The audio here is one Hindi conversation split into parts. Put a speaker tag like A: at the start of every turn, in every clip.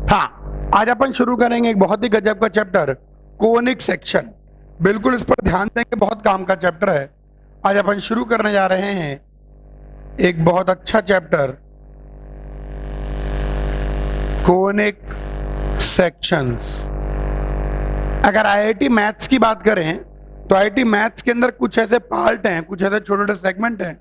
A: हाँ, आज अपन शुरू करेंगे एक बहुत ही गजब का चैप्टर, कोनिक सेक्शन। बिल्कुल इस पर ध्यान देंगे, बहुत काम का चैप्टर है। आज अपन शुरू करने जा रहे हैं एक बहुत अच्छा चैप्टर, कोनिक सेक्शंस। अगर आईआईटी मैथ्स की बात करें तो आईआईटी मैथ्स के अंदर कुछ ऐसे पार्ट हैं, कुछ ऐसे छोटे छोटे सेगमेंट हैं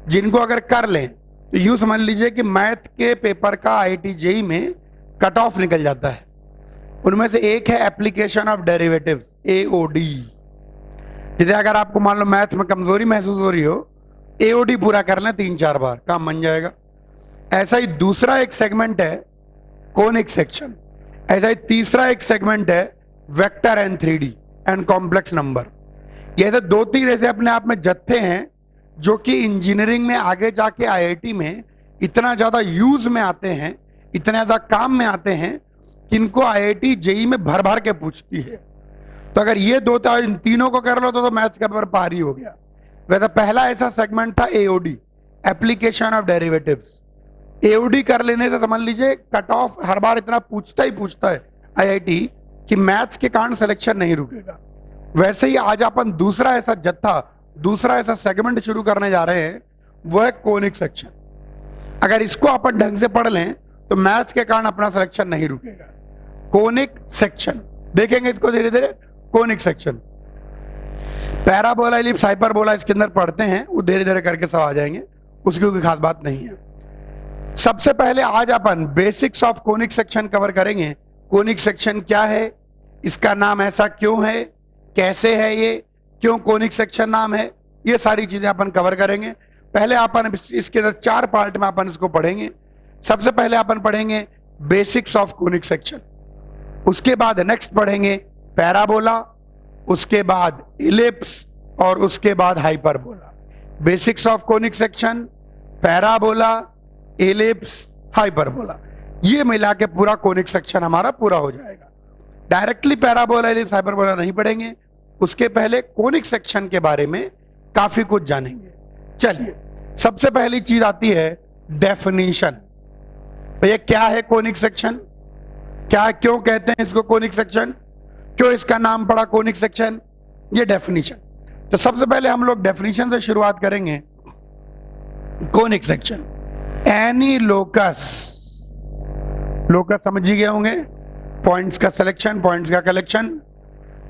A: जिनको अगर कर लें तो यूं समझ लीजिए कि मैथ के पेपर का आईआईटी जेईई में कट ऑफ निकल जाता है। उनमें से एक है एप्लीकेशन ऑफ डेरिवेटिव्स, एओडी। जैसे अगर आपको मान लो मैथ में कमजोरी महसूस हो रही हो, एओडी पूरा कर लें 3-4 बार, काम बन जाएगा। ऐसा ही दूसरा एक सेगमेंट है कोनिक सेक्शन। ऐसा ही तीसरा एक सेगमेंट है vector and 3D and complex number. ये ऐसे 2-3 ऐसे अपने आप में जत्थे हैं जो कि इंजीनियरिंग में आगे जाके आईआईटी में इतना ज्यादा यूज में आते हैं, इतने ज्यादा काम में आते हैं कि इनको आईआईटी जेईई में भर भर के पूछती है। तो अगर ये इन तीनों को कर लो तो मैथ्स का पेपर पार ही हो गया। वैसे पहला ऐसा सेगमेंट था AOD, application of derivatives. AOD कर लेने से समझ लीजिए कट ऑफ हर बार इतना पूछता है आईआईटी कि मैथ्स के कारण सिलेक्शन नहीं रुकेगा। वैसे ही आज अपन दूसरा ऐसा जत्था, दूसरा ऐसा सेगमेंट शुरू करने जा रहे हैं, वो है कोनिक सेक्शन। अगर इसको अपन ढंग से पढ़ लें तो मैथ्स के कारण अपना सिलेक्शन नहीं रुकेगा। कोनिक सेक्शन देखेंगे इसको धीरे धीरे। Conic section, parabola, ellipse, hyperbola इसके अंदर पढ़ते हैं, वो धीरे धीरे करके सब आ जाएंगे, उसकी कोई खास बात नहीं है। सबसे पहले आज अपन basics of conic section cover करेंगे। कोनिक सेक्शन क्या है, इसका नाम ऐसा क्यों है, कैसे है ये, क्यों कोनिक सेक्शन नाम है, ये सारी चीजें अपन कवर करेंगे। पहले अपन इसके अंदर 4 पार्ट में अपन इसको पढ़ेंगे। सबसे पहले अपन पढ़ेंगे बेसिक्स ऑफ कोनिक सेक्शन, उसके बाद नेक्स्ट पढ़ेंगे पैराबोला, उसके बाद इलिप्स और उसके बाद hyperbola. Basics of conic section, parabola, ellipse, hyperbola, ये मिला के पूरा कोनिक सेक्शन हमारा पूरा हो जाएगा। डायरेक्टली पैराबोला, इलिप्स, हाइपरबोला नहीं पढ़ेंगे, उसके पहले कोनिक सेक्शन के बारे में काफी कुछ जानेंगे। चलिए, सबसे पहली चीज आती है डेफिनेशन। भैया क्या है कोनिक सेक्शन, क्या क्यों कहते हैं इसको कोनिक सेक्शन, क्यों इसका नाम पड़ा कोनिक सेक्शन, ये डेफिनेशन। तो सबसे पहले हम लोग डेफिनेशन से शुरुआत करेंगे। Conic section, any locus, locus समझ ही गए होंगे, पॉइंट्स का सिलेक्शन, पॉइंट्स का collection.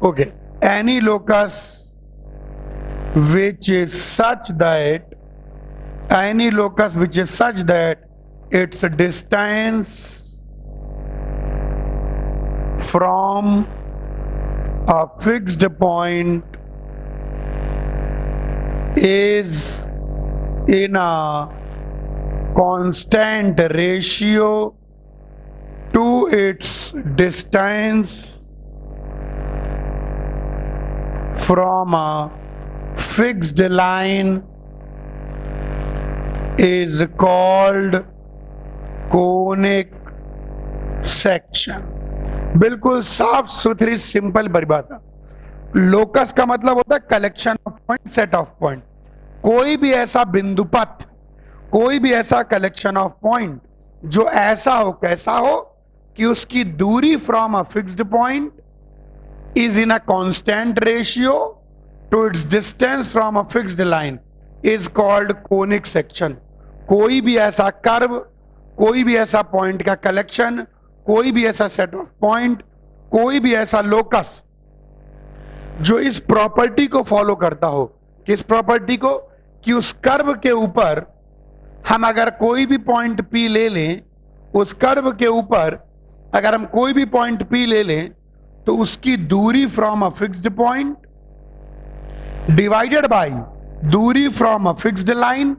A: Okay, any locus which is such that, any locus which is such that its distance from a fixed point is in a constant ratio to its distance from a fixed line is called conic section। बिल्कुल साफ सुथरी सिंपल परिभाषा। लोकस का मतलब होता है collection of point, set of point. कोई भी ऐसा बिंदुपथ, कोई भी ऐसा कलेक्शन ऑफ पॉइंट जो ऐसा हो, कैसा हो कि उसकी दूरी from a fixed point is in a constant ratio to its distance from a fixed line is called conic section। कोई भी ऐसा कर्व, कोई भी ऐसा पॉइंट का कलेक्शन, कोई भी ऐसा सेट ऑफ पॉइंट, कोई भी ऐसा लोकस जो इस प्रॉपर्टी को फॉलो करता हो। किस प्रॉपर्टी को, कि उस कर्व के ऊपर हम अगर कोई भी पॉइंट P ले लें, उस कर्व के ऊपर अगर हम कोई भी पॉइंट P ले लें तो उसकी दूरी from a fixed point divided by दूरी फ्रॉम अ फिक्स्ड लाइन,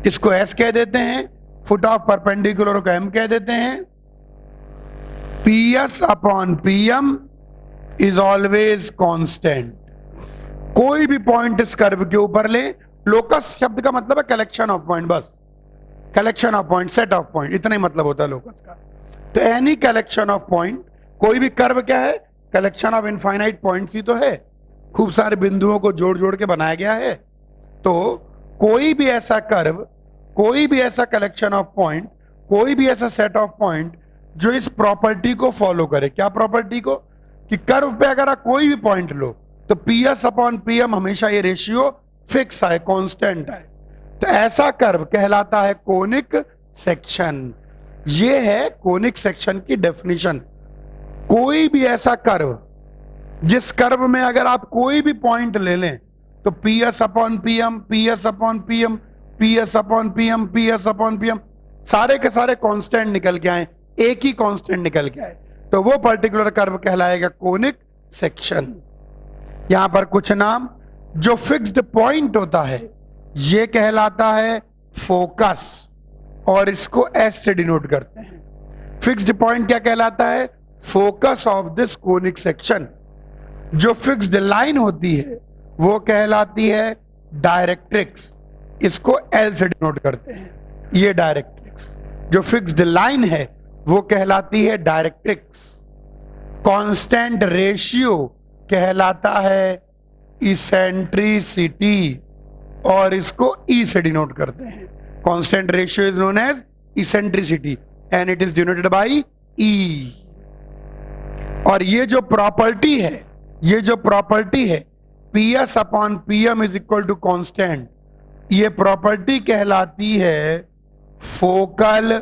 A: इसको S कह देते हैं, फुट ऑफ परपेंडिकुलर को M कह देते हैं। PS upon PM is always constant. कोई भी पॉइंट इस कर्व के ऊपर ले, लोकस शब्द का मतलब है कलेक्शन ऑफ पॉइंट, बस collection of point, set of point, इतना ही मतलब होता है लोकस का। तो एनी कलेक्शन ऑफ पॉइंट, कोई भी कर्व क्या है, कलेक्शन ऑफ इनफाइनाइट पॉइंट्स ही तो है, खूब सारे बिंदुओं को जोड़ जोड़ के बनाया गया है। तो कोई भी ऐसा कर्व, कोई भी ऐसा कलेक्शन ऑफ पॉइंट, कोई भी ऐसा सेट ऑफ पॉइंट जो इस प्रॉपर्टी को फॉलो करे। क्या प्रॉपर्टी को? कि कर्व पे अगर आप कोई भी पॉइंट लो तो PS अपॉन PM हमेशा ये रेशियो फिक्स आए, कांस्टेंट आए। तो ऐसा कर्व कहलाता है कोनिक सेक्शन। ये है कोनिक सेक्शन की डेफिनेशन। कोई भी ऐसा कर्व जिस कर्व में अगर आप कोई भी पॉइंट ले लें तो PS upon PM, PS upon PM, PS upon PM, PS upon PM सारे के सारे कांस्टेंट निकल के आए, एक ही कांस्टेंट निकल के आए, तो वो पर्टिकुलर कर्व कहलाएगा कोनिक सेक्शन। यहां पर कुछ नाम, जो फिक्स्ड पॉइंट होता है ये कहलाता है फोकस, और इसको S से डिनोट करते हैं। फिक्स्ड पॉइंट क्या कहलाता है? Focus of this conic section. जो फिक्स्ड लाइन होती है वो कहलाती है डायरेक्ट्रिक्स, इसको L से डिनोट करते हैं। ये डायरेक्ट्रिक्स, जो फिक्स्ड लाइन है वो कहलाती है डायरेक्ट्रिक्स। कांस्टेंट रेशियो कहलाता है इसेंट्रिसिटी, और इसको E से डिनोट करते हैं। Constant ratio is known as eccentricity and it is denoted by E। और ये जो प्रॉपर्टी है, PS upon PM is equal to constant, ये प्रॉपर्टी कहलाती है focal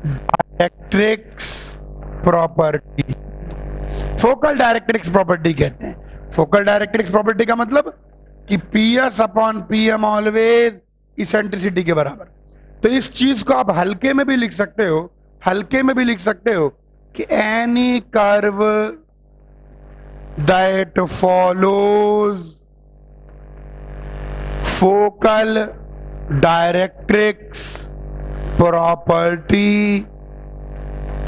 A: directrix property. Focal directrix property कहते हैं। फोकल डायरेक्ट्रिक्स प्रॉपर्टी का मतलब कि PS upon PM always eccentricity के बराबर। तो इस चीज को आप हल्के में भी लिख सकते हो, कि any curve that follows focal directrix property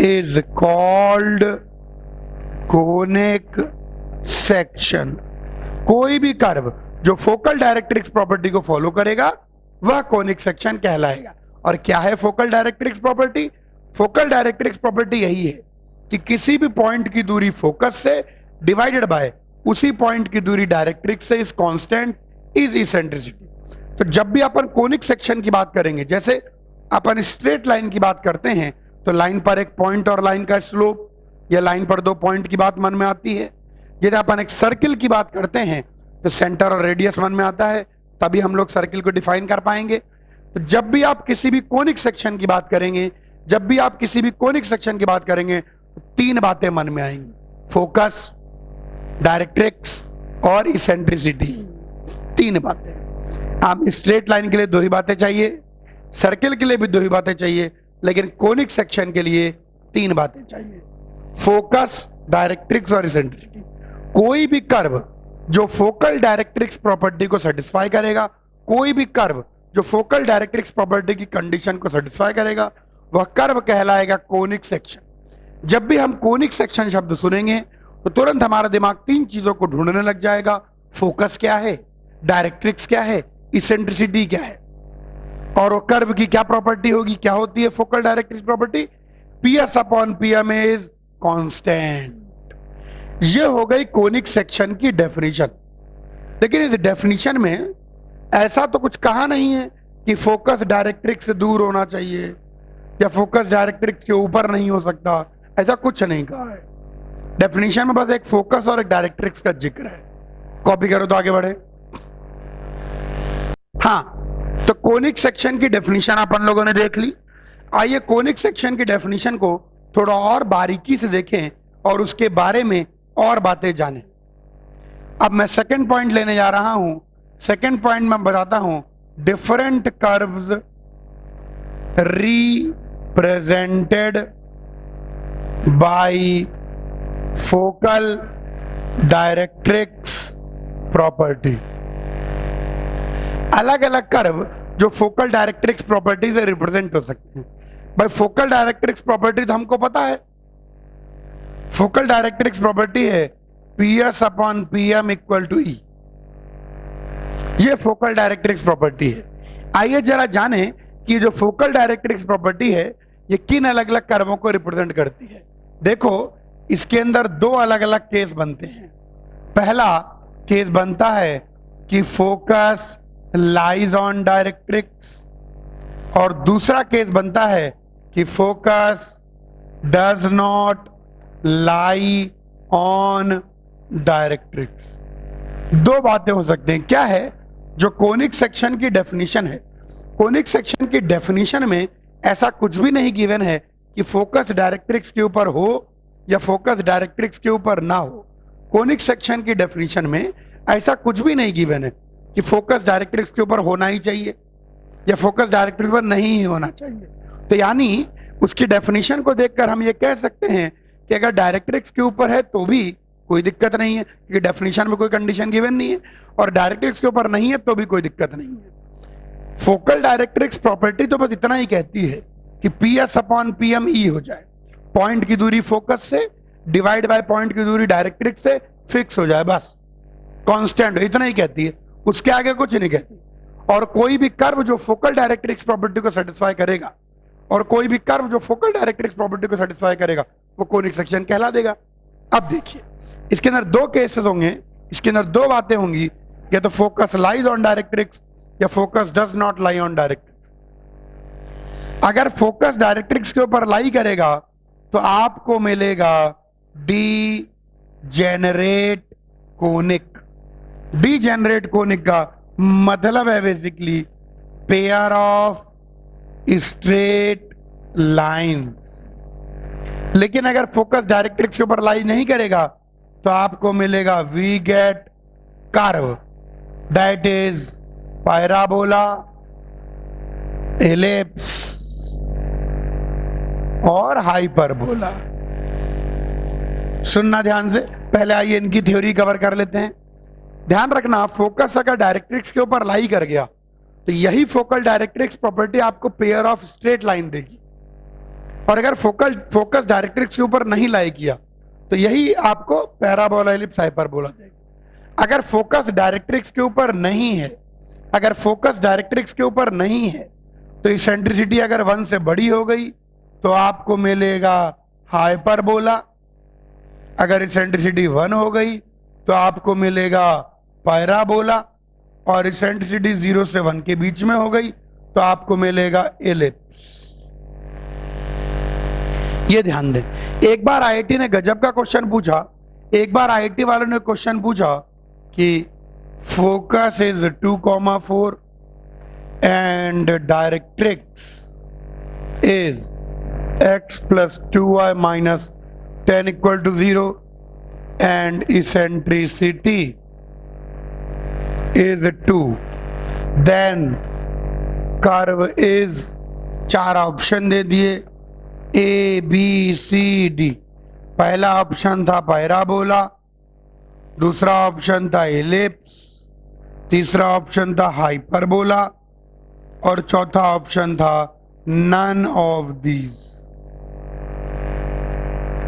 A: is called conic section. कोई भी कर्व जो फोकल डायरेक्ट्रिक्स प्रॉपर्टी को फॉलो करेगा वह कोनिक सेक्शन कहलाएगा। और क्या है focal directrix property? Focal directrix property यही है कि किसी भी पॉइंट की दूरी फोकस से डिवाइडेड बाय उसी पॉइंट की दूरी डायरेक्ट्रिक्स से इज कांस्टेंट इज इसेंट्रिसिटी। तो जब भी अपन कोनिक सेक्शन की बात करेंगे, जैसे अपन स्ट्रेट लाइन की बात करते हैं तो लाइन पर एक पॉइंट और लाइन का स्लोप, या लाइन पर दो पॉइंट की बात मन में आती है। यदि अपन एक सर्किल की बात करते हैं तो सेंटर और रेडियस मन में आता है, तभी हम लोग सर्किल को डिफाइन कर पाएंगे। तो जब भी आप किसी भी कोनिक सेक्शन की बात करेंगे तो तीन बातें मन में आएंगी, फोकस, डायरेक्ट्रिक्स और इसेंट्रिसिटी। तीन बातें। आप स्ट्रेट लाइन के लिए दो ही बातें चाहिए, सर्किल के लिए भी दो ही बातें चाहिए, लेकिन कोनिक सेक्शन के लिए तीन बातें चाहिए, फोकस, डायरेक्ट्रिक्स और इसेंट्रिसिटी। कोई भी कर्व जो फोकल डायरेक्ट्रिक्स प्रॉपर्टी को सेटिस्फाई करेगा, कोई भी कर्व जो फोकल डायरेक्ट्रिक्स प्रॉपर्टी की कंडीशन को सेटिस्फाई करेगा, वह कर्व कहलाएगा कोनिक सेक्शन। जब भी हम कोनिक सेक्शन शब्द सुनेंगे तो तुरंत हमारा दिमाग तीन चीजों को ढूंढने लग जाएगा, फोकस क्या है, डायरेक्ट्रिक्स क्या है, इसेंट्रिसिटी क्या है, और वो कर्व की क्या प्रॉपर्टी होगी। क्या होती है focal directrix property? PS upon PM is constant. ये हो गई कोनिक सेक्शन की डेफिनेशन। लेकिन इस डेफिनेशन में ऐसा तो कुछ कहा नहीं है कि फोकस डायरेक्ट्रिक्स से दूर होना चाहिए या फोकस डायरेक्ट्रिक्स के ऊपर नहीं हो सकता, ऐसा कुछ नहीं कहा है। डेफिनेशन में बस एक फोकस और एक डायरेक्ट्रिक्स का जिक्र है। कॉपी करो तो आगे बढ़े। हाँ, तो कोनिक सेक्शन की डेफिनेशन अपन लोगों ने देख ली। आइए कोनिक सेक्शन की डेफिनेशन को थोड़ा और बारीकी से देखें और उसके बारे में और बातें जानें। अब मैं सेकंड पॉइंट लेने जा रहा हूं। सेकंड पॉइंट में बताता हूं different curves represented by focal directrix property. अलग अलग कर्व जो फोकल डायरेक्ट्रिक्स प्रॉपर्टी से रिप्रेजेंट हो सकते हैं। भाई फोकल डायरेक्ट्रिक्स प्रॉपर्टी तो हमको पता है, फोकल डायरेक्ट्रिक्स प्रॉपर्टी है PS upon PM equal to E। ये फोकल डायरेक्ट्रिक्स प्रॉपर्टी है। आइए जरा जाने कि जो फोकल डायरेक्ट्रिक्स प्रॉपर्टी है ये किन अलग अलग कर्वों को रिप्रेजेंट करती है। देखो इसके अंदर दो अलग अलग केस बनते हैं। पहला केस बनता है कि फोकस लाइज ऑन डायरेक्ट्रिक्स, और दूसरा केस बनता है कि focus does not lie on directrix. दो बातें हो सकती हैं। क्या है जो कोनिक सेक्शन की डेफिनेशन है? कोनिक सेक्शन की डेफिनेशन में ऐसा कुछ भी नहीं गिवन है कि फोकस डायरेक्ट्रिक्स के ऊपर हो या फोकस डायरेक्ट्रिक्स के ऊपर ना हो। कोनिक सेक्शन की डेफिनेशन में ऐसा कुछ भी नहीं गिवन है कि फोकस डायरेक्ट्रिक्स के ऊपर होना ही चाहिए या फोकस डायरेक्ट्रिक्स पर नहीं ही होना चाहिए। तो यानी उसकी डेफिनेशन को देखकर हम ये कह सकते हैं कि अगर डायरेक्ट्रिक्स के ऊपर है तो भी कोई दिक्कत नहीं है, क्योंकि डेफिनेशन में कोई कंडीशन गिवन नहीं है, और डायरेक्ट्रिक्स के ऊपर नहीं है तो भी कोई दिक्कत नहीं है। फोकल डायरेक्ट्रिक्स प्रॉपर्टी तो बस इतना ही कहती है कि PS अपॉन PM E हो जाए, पॉइंट की दूरी फोकस से डिवाइड बाय पॉइंट की दूरी डायरेक्ट्रिक्स से फिक्स हो जाए, बस कांस्टेंट, इतना ही कहती है, उसके आगे कुछ नहीं कहती। और कोई भी कर्व जो फोकल डायरेक्ट्रिक्स प्रॉपर्टी को सेटिस्फाई करेगा और कोई भी कर्व जो फोकल डायरेक्ट्रिक्स प्रॉपर्टी को सेटिस्फाई करेगा वो कोनिक सेक्शन कहला देगा। अब देखिए इसके अंदर दो केसेस होंगे, इसके अंदर दो बातें होंगी, या तो फोकस लाइज ऑन डायरेक्ट्रिक्स या focus does not lie on directrix. अगर फोकस डायरेक्ट्रिक्स के ऊपर लाई करेगा तो आपको मिलेगा D generate conic. D generate conic का मतलब है basically pair of straight lines. लेकिन अगर फोकस डायरेक्ट्रिक्स के ऊपर लाई नहीं करेगा तो आपको मिलेगा we get curve that is parabola, ellipse और हाइपरबोला। सुनना ध्यान से, पहले आइए इनकी थ्योरी कवर कर लेते हैं। ध्यान रखना, फोकस अगर डायरेक्ट्रिक्स के ऊपर लाई कर गया तो यही फोकल डायरेक्ट्रिक्स प्रॉपर्टी आपको पेयर ऑफ स्ट्रेट लाइन देगी, और अगर फोकस डायरेक्ट्रिक्स के ऊपर नहीं लाई किया तो यही आपको पैराबोला, एलिप्स, हाइपरबोला देगी। अगर फोकस डायरेक्ट्रिक्स के ऊपर नहीं है, अगर फोकस डायरेक्ट्रिक्स के ऊपर नहीं है तो इसेंट्रिसिटी अगर 1 से बड़ी हो गई तो आपको मिलेगा हाइपरबोला, अगर इसेंट्रिसिटी 1 हो गई तो आपको मिलेगा पैराबोला, और इसेंट्रिसिटी 0 से 1 के बीच में हो गई तो आपको मिलेगा एलिप्स। ये ध्यान दें। एक बार आईआईटी ने गजब का क्वेश्चन पूछा, एक बार आईआईटी वालों ने क्वेश्चन पूछा कि focus is 2,4 and directrix is x plus 2y minus 10 equal to 0 and eccentricity is 2, then curve is, 4 option दे दिए A B C D। पहला ऑप्शन था पैराबोला, दूसरा ऑप्शन था एलिप्स, तीसरा ऑप्शन था हाइपरबोला और चौथा ऑप्शन था नन ऑफ दीज।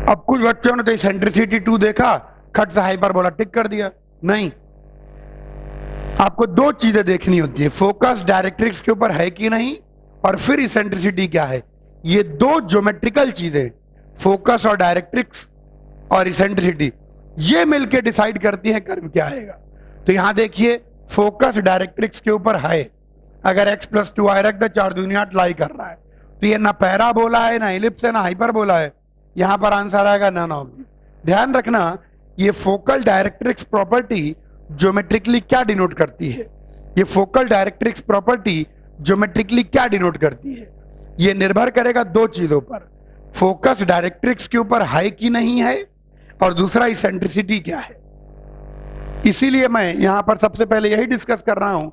A: अब कुछ बच्चों ने तो इसेंट्रिसिटी 2 देखा, खट से हाइपरबोला टिक कर दिया। नहीं, आपको दो चीजें देखनी होती है, फोकस डायरेक्ट्रिक्स के ऊपर है कि नहीं और फिर इसेंट्रिसिटी क्या है। ये दो ज्योमेट्रिकल चीजें, फोकस और डायरेक्ट्रिक्स और इसेंट्रिसिटी, ये मिलकर डिसाइड करती हैं कर्व क्या आएगा। तो यहां देखिए फोकस डायरेक्ट्रिक्स के ऊपर है, अगर x + 2y रख दे 4 दूनी 8 लाई कर रहा है, तो ये ना पैराबोला है, ना एलिप्स है, ना हाइपरबोला है, यहां पर आंसर आएगा नन ऑफ। ध्यान रखना, ये फोकल डायरेक्ट्रिक्स प्रॉपर्टी ज्योमेट्रिकली क्या डिनोट करती है, ये फोकल डायरेक्ट्रिक्स प्रॉपर्टी ज्योमेट्रिकली क्या डिनोट करती है, ये निर्भर करेगा दो चीजों पर, फोकस डायरेक्ट्रिक्स के ऊपर है कि नहीं है और दूसरा इसेंट्रिसिटी क्या है। इसीलिए मैं यहां पर सबसे पहले यही डिस्कस कर रहा हूं,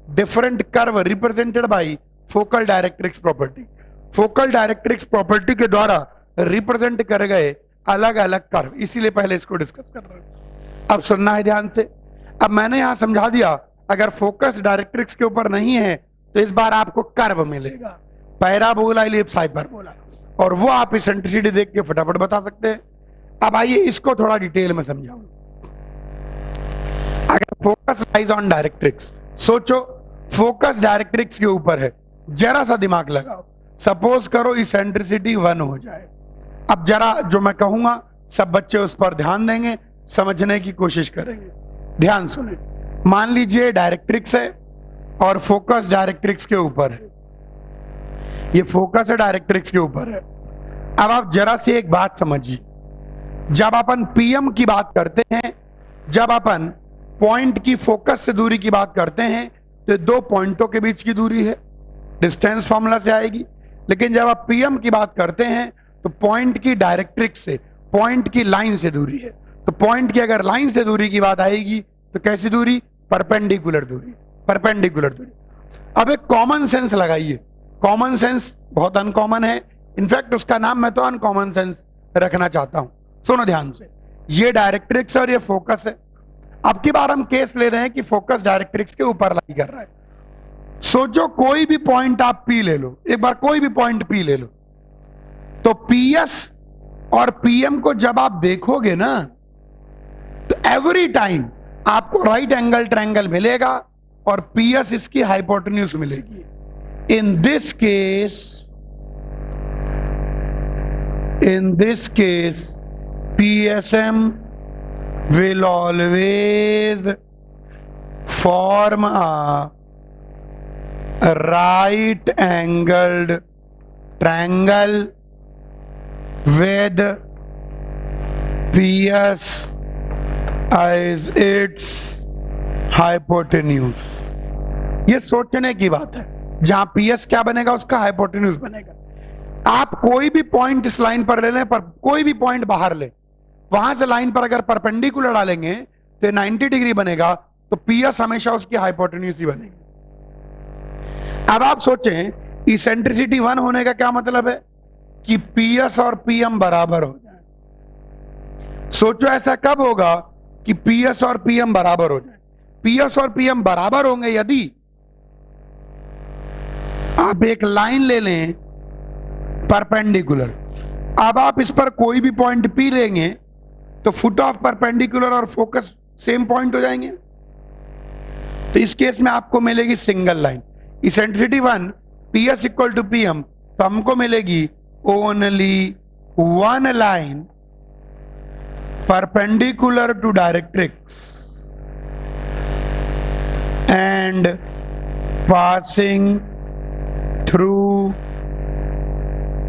A: different curve represented by focal directrix property. Focal directrix property के द्वारा रिप्रेजेंट कर गए अलग अलग कर्व, इसीलिए पहले इसको डिस्कस कर रहे हैं। अब सुनना है ध्यान से। अब मैंने यहां समझा दिया, अगर फोकस डायरेक्ट्रिक्स के ऊपर नहीं है तो इस बार आपको कर्व मिलेगा, पैराबोला, एलिप्स, हाइपरबोला, और वो आप इसेंट्रिसिटी देख के फटाफट बता सकते हैं। अब आइए इसको थोड़ा डिटेल में समझाऊं। अगर फोकस लाइज ऑन डायरेक्ट्रिक्स, सोचो फोकस डायरेक्ट्रिक्स के ऊपर है, जरा सा दिमाग लगाओ, सपोज करो इसेंट्रिसिटी 1 हो जाए। अब जरा जो मैं कहूंगा सब बच्चे उस पर ध्यान देंगे, समझने की कोशिश करेंगे। ध्यान सुने, मान लीजिए डायरेक्ट्रिक्स है और फोकस डायरेक्ट्रिक्स के ऊपर है, ये फोकस है डायरेक्ट्रिक्स के ऊपर है, अब आप जरा सी एक बात समझिए, जब अपन पीएम की बात करते हैं, जब अपन पॉइंट की फोकस से दूरी की बात करते हैं, तो दो पॉइंटों के बीच की दूरी है, डिस्टेंस फॉर्मूला से आएगी। लेकिन जब आप पीएम की बात करते हैं तो पॉइंट की डायरेक्ट्रिक्स से, पॉइंट की लाइन से दूरी है। तो पॉइंट की अगर लाइन से दूरी की बात आएगी तो कैसी दूरी? परपेंडिकुलर दूरी, परपेंडिकुलर दूरी। अब एक कॉमन सेंस लगाइए। कॉमन सेंस बहुत अनकॉमन है, इनफैक्ट उसका नाम मैं तो अनकॉमन सेंस रखना चाहता हूं। सुनो ध्यान से, ये डायरेक्ट्रिक्स और ये फोकस है। अब की बार हम केस ले रहे हैं कि फोकस डायरेक्ट्रिक्स के ऊपर लाई कर रहा है। सोचो कोई भी पॉइंट आप पी ले लो, एक बार कोई भी पॉइंट पी ले लो, तो पीएस और पीएम को जब आप देखोगे ना, तो एवरी टाइम आपको राइट एंगल ट्रायंगल मिलेगा और पीएस इसकी हाइपोटेन्यूज मिलेगी। In this case PSM will always form a right angled triangle with PS as its hypotenuse। ये सोचने की बात है, जहां PS क्या बनेगा उसका हाइपोटेन्यूज बनेगा। आप कोई भी पॉइंट इस लाइन पर ले लें, पर कोई भी पॉइंट बाहर ले, वहां से लाइन पर अगर परपेंडिकुलर डालेंगे तो 90 डिग्री बनेगा, तो पीएस हमेशा उसकी हाइपोटेन्यूज ही बनेगी। अब आप सोचें इसेंट्रिसिटी 1 होने का क्या मतलब है? कि पीएस और पीएम बराबर हो जाए। सोचो ऐसा कब होगा कि पीएस और पीएम बराबर हो जाए? पीएस और पीएम बराबर होंगे यदि आप एक लाइन ले लें परपेंडिकुलर। अब आप इस पर कोई भी पॉइंट पी लेंगे तो फुट ऑफ परपेंडिकुलर और फोकस सेम पॉइंट हो जाएंगे। तो इस केस में आपको मिलेगी single line, eccentricity 1 PS equal to PM, तो हमको मिलेगी only one line perpendicular to directrix and passing through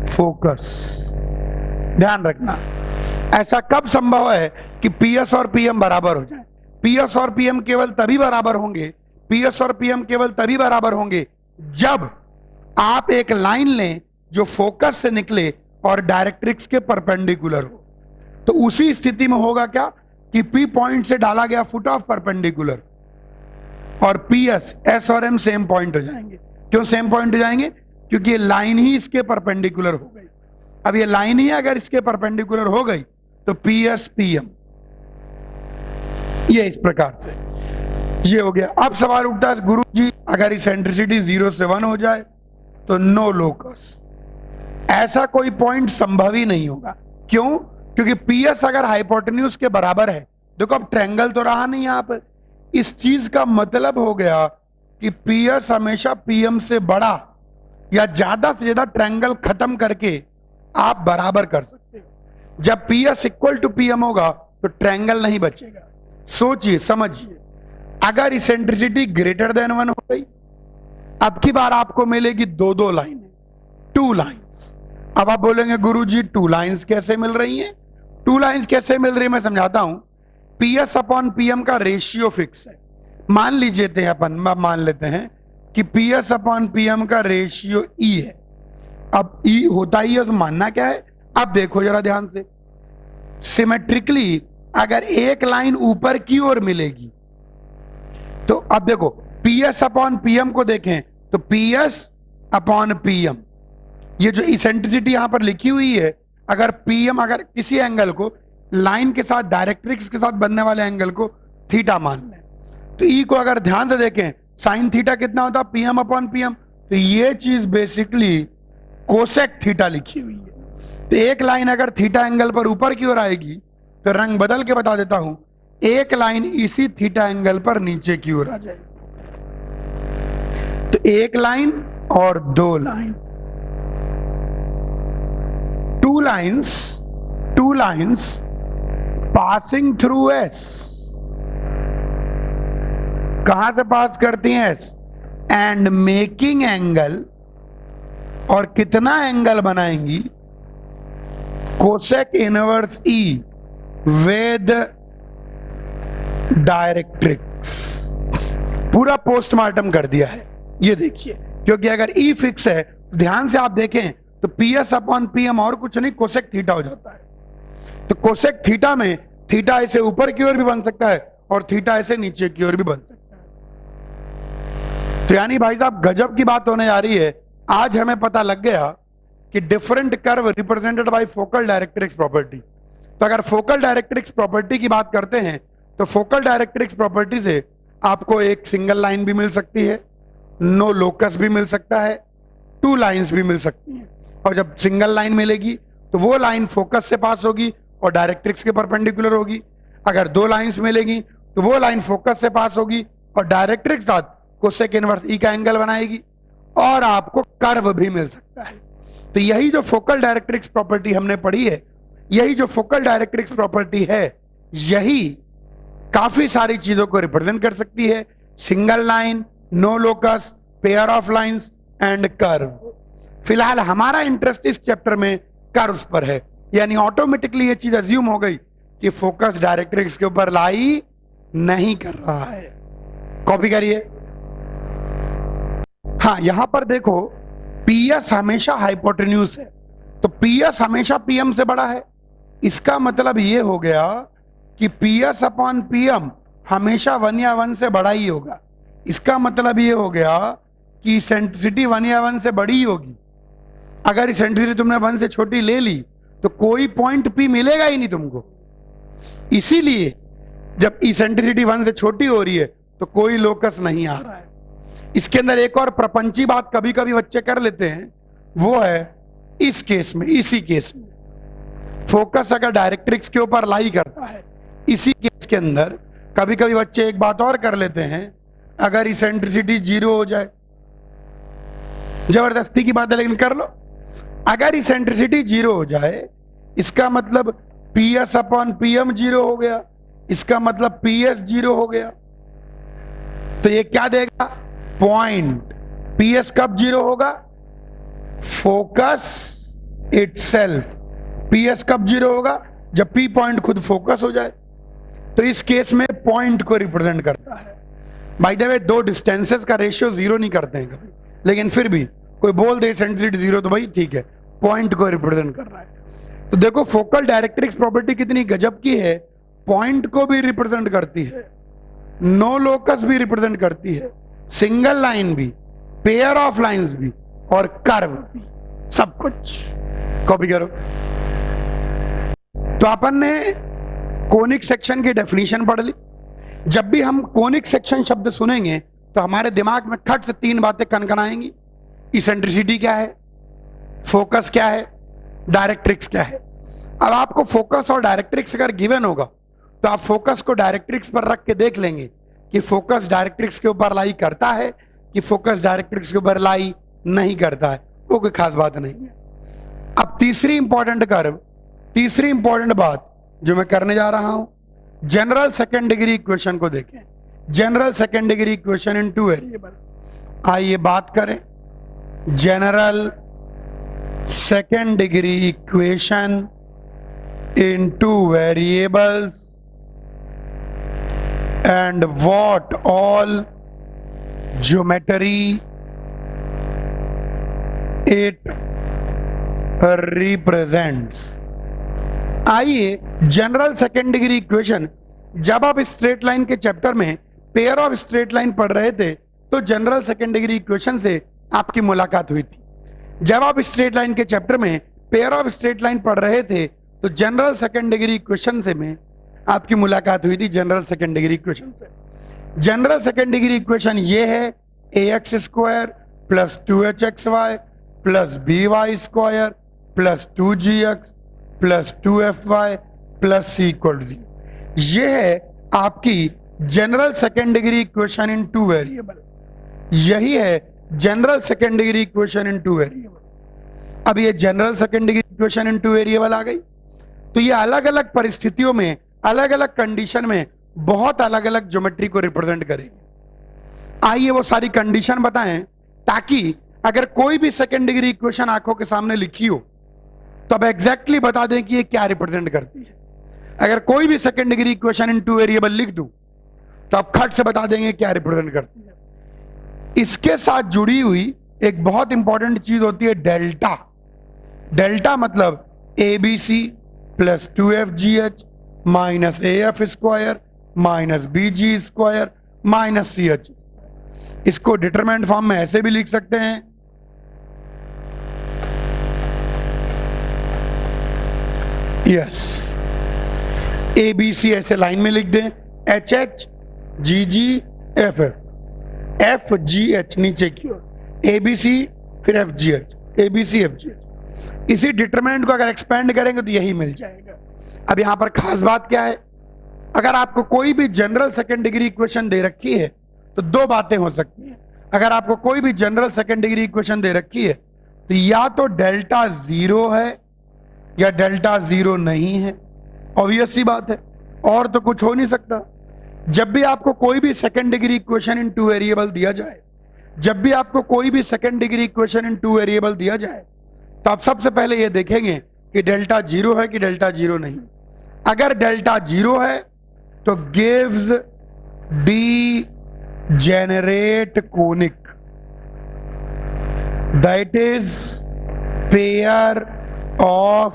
A: focus. ध्यान रखना, ऐसा कब संभव है कि पीएस और पीएम बराबर हो जाए? पीएस और पीएम केवल तभी बराबर होंगे, पीएस और पीएम केवल तभी बराबर होंगे जब आप एक लाइन लें जो फोकस से निकले और डायरेक्ट्रिक्स के परपेंडिकुलर हो। तो उसी स्थिति में होगा क्या कि पी पॉइंट से डाला गया फुट ऑफ परपेंडिकुलर और पीएस, एस और एम सेम पॉइंट हो जाएंगे। क्यों सेम पॉइंट हो जाएंगे? क्योंकि ये लाइन ही इसके परपेंडिकुलर हो गई। अब ये लाइन ही अगर इसके परपेंडिकुलर हो गई तो पीएस पीएम, ये इस प्रकार से ये हो गया। अब सवाल उठता है गुरुजी अगर इसेंट्रिसिटी 0 से 1 हो जाए तो नो लोकस, ऐसा कोई पॉइंट संभव ही नहीं होगा। क्यों? क्योंकि पीएस अगर हाइपोटेन्यूज के बराबर है, देखो अब ट्रायंगल तो रहा नहीं यहां पर, इस चीज का मतलब हो गया कि पीएस हमेशा पीएम से बड़ा या ज्यादा से ज्यादा ट्रायंगल खत्म करके आप बराबर कर सकते हो। जब पीएस इक्वल टू पीएम होगा तो ट्रायंगल नहीं बचेगा। सोचिए, समझिए, अगर इसेंट्रिसिटी ग्रेटर देन 1 हो गई, अब की बार आपको मिलेगी दो लाइन, 2 लाइंस। अब आप बोलेंगे गुरुजी 2 लाइंस कैसे मिल रही हैं? 2 लाइंस कैसे मिल रही है मैं समझाता हूं। पीएस अपॉन पीएम का रेशियो फिक्स है। मान लीजिए अपन मान लेते हैं कि पीएस अपॉन पीएम का रेशियो ई है। अब ई होता ही है तो मानना क्या है? अब देखो जरा ध्यान से, सिमेट्रिकली अगर एक लाइन ऊपर की ओर मिलेगी तो अब देखो पीएस अपॉन पीएम को देखें तो पीएस अपॉन पीएम, ये जो इसेंट्रिसिटी यहां पर लिखी हुई है, अगर पीएम अगर किसी एंगल को लाइन के साथ डायरेक्ट्रिक्स के साथ बनने वाले एंगल को थीटा मान लें, तो ई को अगर ध्यान से देखें साइन थीटा कितना होता है? PM upon PM. तो ये चीज बेसिकली कोसेक थीटा लिखी हुई है। तो एक लाइन अगर थीटा एंगल पर ऊपर की ओर आएगी तो रंग बदल के बता देता हूं, एक लाइन इसी थीटा एंगल पर नीचे की ओर आ जाएगी। तो एक लाइन और 2 line, 2 lines passing through S. कहां से पास करती हैं? एस। एंड मेकिंग एंगल, और कितना एंगल बनाएंगी? Cosec inverse E with directrix. पूरा पोस्टमार्टम कर दिया है, ये देखिए, क्योंकि अगर ई फिक्स है, ध्यान से आप देखें तो पीएस अपॉन पीएम और कुछ नहीं, कोसेक थीटा हो जाता है। तो कोसेक थीटा में थीटा ऐसे ऊपर की ओर भी बन सकता है और थीटा ऐसे नीचे की ओर भी बन सकता है। तो यानी भाई साहब गजब की बात होने जा रही है। आज हमें पता लग गया कि different curve represented by focal directrix property. तो अगर फोकल डायरेक्ट्रिक्स प्रॉपर्टी की बात करते हैं तो फोकल डायरेक्ट्रिक्स प्रॉपर्टी से आपको एक सिंगल लाइन भी मिल सकती है, नो लोकस भी मिल सकता है, टू लाइंस भी मिल सकती हैं। और जब सिंगल लाइन मिलेगी तो वो लाइन फोकस से पास होगी और डायरेक्ट्रिक्स के परपेंडिकुलर होगी। अगर दो लाइंस मिलेगी तो वो लाइन फोकस से पास होगी और डायरेक्ट्रिक्स साथ कोसेक इनवर्स ई का एंगल बनाएगी और आपको कर्व भी मिल सकता है। तो यही जो फोकल डायरेक्ट्रिक्स प्रॉपर्टी हमने पढ़ी है, यही जो फोकल डायरेक्ट्रिक्स प्रॉपर्टी है, यही काफी सारी चीजों को रिप्रेजेंट कर सकती है। Single line, no locus, pair of lines and curve. फिलहाल हमारा इंटरेस्ट इस चैप्टर में कर्व्स पर है, यानी ऑटोमेटिकली ये चीज अज्यूम हो गई कि फोकस डायरेक्ट्रिक्स के ऊपर लाई नहीं कर रहा है। कॉपी करिए। हाँ, यहां पर देखो पीएस हमेशा हाइपोटेन्यूज है, तो पीएस हमेशा पीएम से बड़ा है। इसका मतलब ये हो गया कि पीएस अपॉन पीएम हमेशा 1 या 1 से बड़ा ही होगा। इसका मतलब ये हो गया कि सेंट्रिसिटी 1 या 1 से बड़ी ही होगी। अगर सेंट्रिसिटी तुमने 1 से छोटी ले ली तो कोई पॉइंट पी मिलेगा ही नहीं तुमको। इसीलिए जब इसेंट्रिसिटी 1 से छोटी हो रही है तो कोई लोकस नहीं आ रहा है। इसके अंदर एक और प्रपंची बात कभी कभी बच्चे कर लेते हैं, वो है इस केस में, इसी केस में फोकस अगर डायरेक्ट्रिक्स के ऊपर लाई करता है, इसी केस के अंदर कभी कभी बच्चे एक बात और कर लेते हैं, अगर इसेंट्रिसिटी 0 हो जाए, जबरदस्ती की बात है लेकिन कर लो, अगर इसेंट्रिसिटी 0 हो जाए इसका मतलब पीएस अपॉन पीएम 0 हो गया, इसका मतलब पीएस 0 हो गया। तो ये क्या देगा? पॉइंट। पीएस कब 0 होगा? Focus itself. पीएस कब 0 होगा? जब पी पॉइंट खुद फोकस हो जाए। तो इस केस में पॉइंट को रिप्रेजेंट करता है। बाय द वे दो डिस्टेंसेस का रेशियो 0 नहीं करते हैं कभी, लेकिन फिर भी कोई बोल दे सेंट्रिसिटी 0 तो भाई ठीक है, पॉइंट को रिप्रेजेंट कर रहा है। तो देखो फोकल डायरेक्ट्रिक्स प्रॉपर्टी कितनी गजब की है, पॉइंट को भी रिप्रेजेंट करती है, नो लोकस भी रिप्रेजेंट करती है, सिंगल लाइन भी, पेयर ऑफ लाइंस भी और कर्व भी, सब कुछ। कॉपी करो। तो अपन ने कोनिक सेक्शन की डेफिनेशन पढ़ ली। जब भी हम कोनिक सेक्शन शब्द सुनेंगे तो हमारे दिमाग में खट से 3 बातें कनकनाएंगी। इसेंट्रिसिटी क्या है, फोकस क्या है, डायरेक्ट्रिक्स क्या है। अब आपको फोकस और डायरेक्ट्रिक्स अगर गिवन होगा तो आप फोकस को डायरेक्ट्रिक्स पर रख के देख लेंगे कि फोकस डायरेक्ट्रिक्स के ऊपर लाई करता है कि फोकस डायरेक्ट्रिक्स के ऊपर लाई नहीं करता है, वो कोई खास बात नहीं है। अब तीसरी इंपॉर्टेंट बात जो मैं करने जा रहा हूं, जनरल सेकेंड डिग्री इक्वेशन को देखें। General second degree equation in 2 variable. आइए बात करें general second degree equation in 2 variables and what all geometry it represents। आइए जनरल सेकेंड डिग्री इक्वेशन, जब आप स्ट्रेट लाइन के चैप्टर में पेयर ऑफ स्ट्रेट लाइन पढ़ रहे थे तो जनरल सेकेंड डिग्री इक्वेशन से आपकी मुलाकात हुई थी। जब आप स्ट्रेट लाइन के चैप्टर में पेयर ऑफ स्ट्रेट लाइन पढ़ रहे थे तो जनरल सेकेंड डिग्री इक्वेशन से में आपकी मुलाकात हुई थी जनरल सेकेंड डिग्री इक्वेशन से। जनरल सेकेंड डिग्री इक्वेशन ये है ax² plus 2hxy plus by² plus 2gx plus 2fy plus c = 0। ये है आपकी general second degree equation in 2 variable. यही है general second degree equation in 2 variable. अब ये general second degree equation in 2 variable आ गई, तो ये अलग अलग परिस्थितियों में, अलग अलग कंडीशन में बहुत अलग अलग ज्योमेट्री को रिप्रेजेंट करेगी। आइए वो सारी कंडीशन बताएं, ताकि अगर कोई भी सेकेंड डिग्री इक्वेशन आंखों के सामने लिखी हो तो अब एग्जैक्टली बता दें कि ये क्या रिप्रेजेंट करती है। अगर कोई भी सेकेंड डिग्री इक्वेशन इन टू वेरिएबल लिख दूं तो आप खट से बता देंगे क्या रिप्रेजेंट करती है। इसके साथ जुड़ी हुई एक बहुत इंपॉर्टेंट चीज होती है डेल्टा। डेल्टा मतलब ABC plus 2FGH minus AF square minus BG square minus CH। इसको डिटरमिनेंट फॉर्म में ऐसे भी लिख सकते हैं, यस ABC ऐसे लाइन में लिख दें, HH GG FF FGH नीचे की ओर, ABC फिर FGH ABC FGH। इसी डिटरमिनेंट को अगर एक्सपेंड करेंगे तो यही मिल जाएगा। अब यहां पर खास बात क्या है, अगर आपको कोई भी जनरल सेकेंड डिग्री इक्वेशन दे रखी है तो दो बातें हो सकती हैं। अगर आपको कोई भी जनरल सेकेंड डिग्री इक्वेशन दे रखी है तो या तो डेल्टा 0 है या डेल्टा 0 नहीं है, ऑब्वियस सी बात है, और तो कुछ हो नहीं सकता। जब भी आपको कोई भी सेकेंड डिग्री इक्वेशन इन टू वेरिएबल दिया जाए, जब भी आपको कोई भी सेकेंड डिग्री इक्वेशन इन टू वेरिएबल दिया जाए तो आप सबसे पहले ये देखेंगे कि डेल्टा 0 है कि डेल्टा 0 नहीं। अगर डेल्टा 0 है तो gives degenerate conic, that is pair of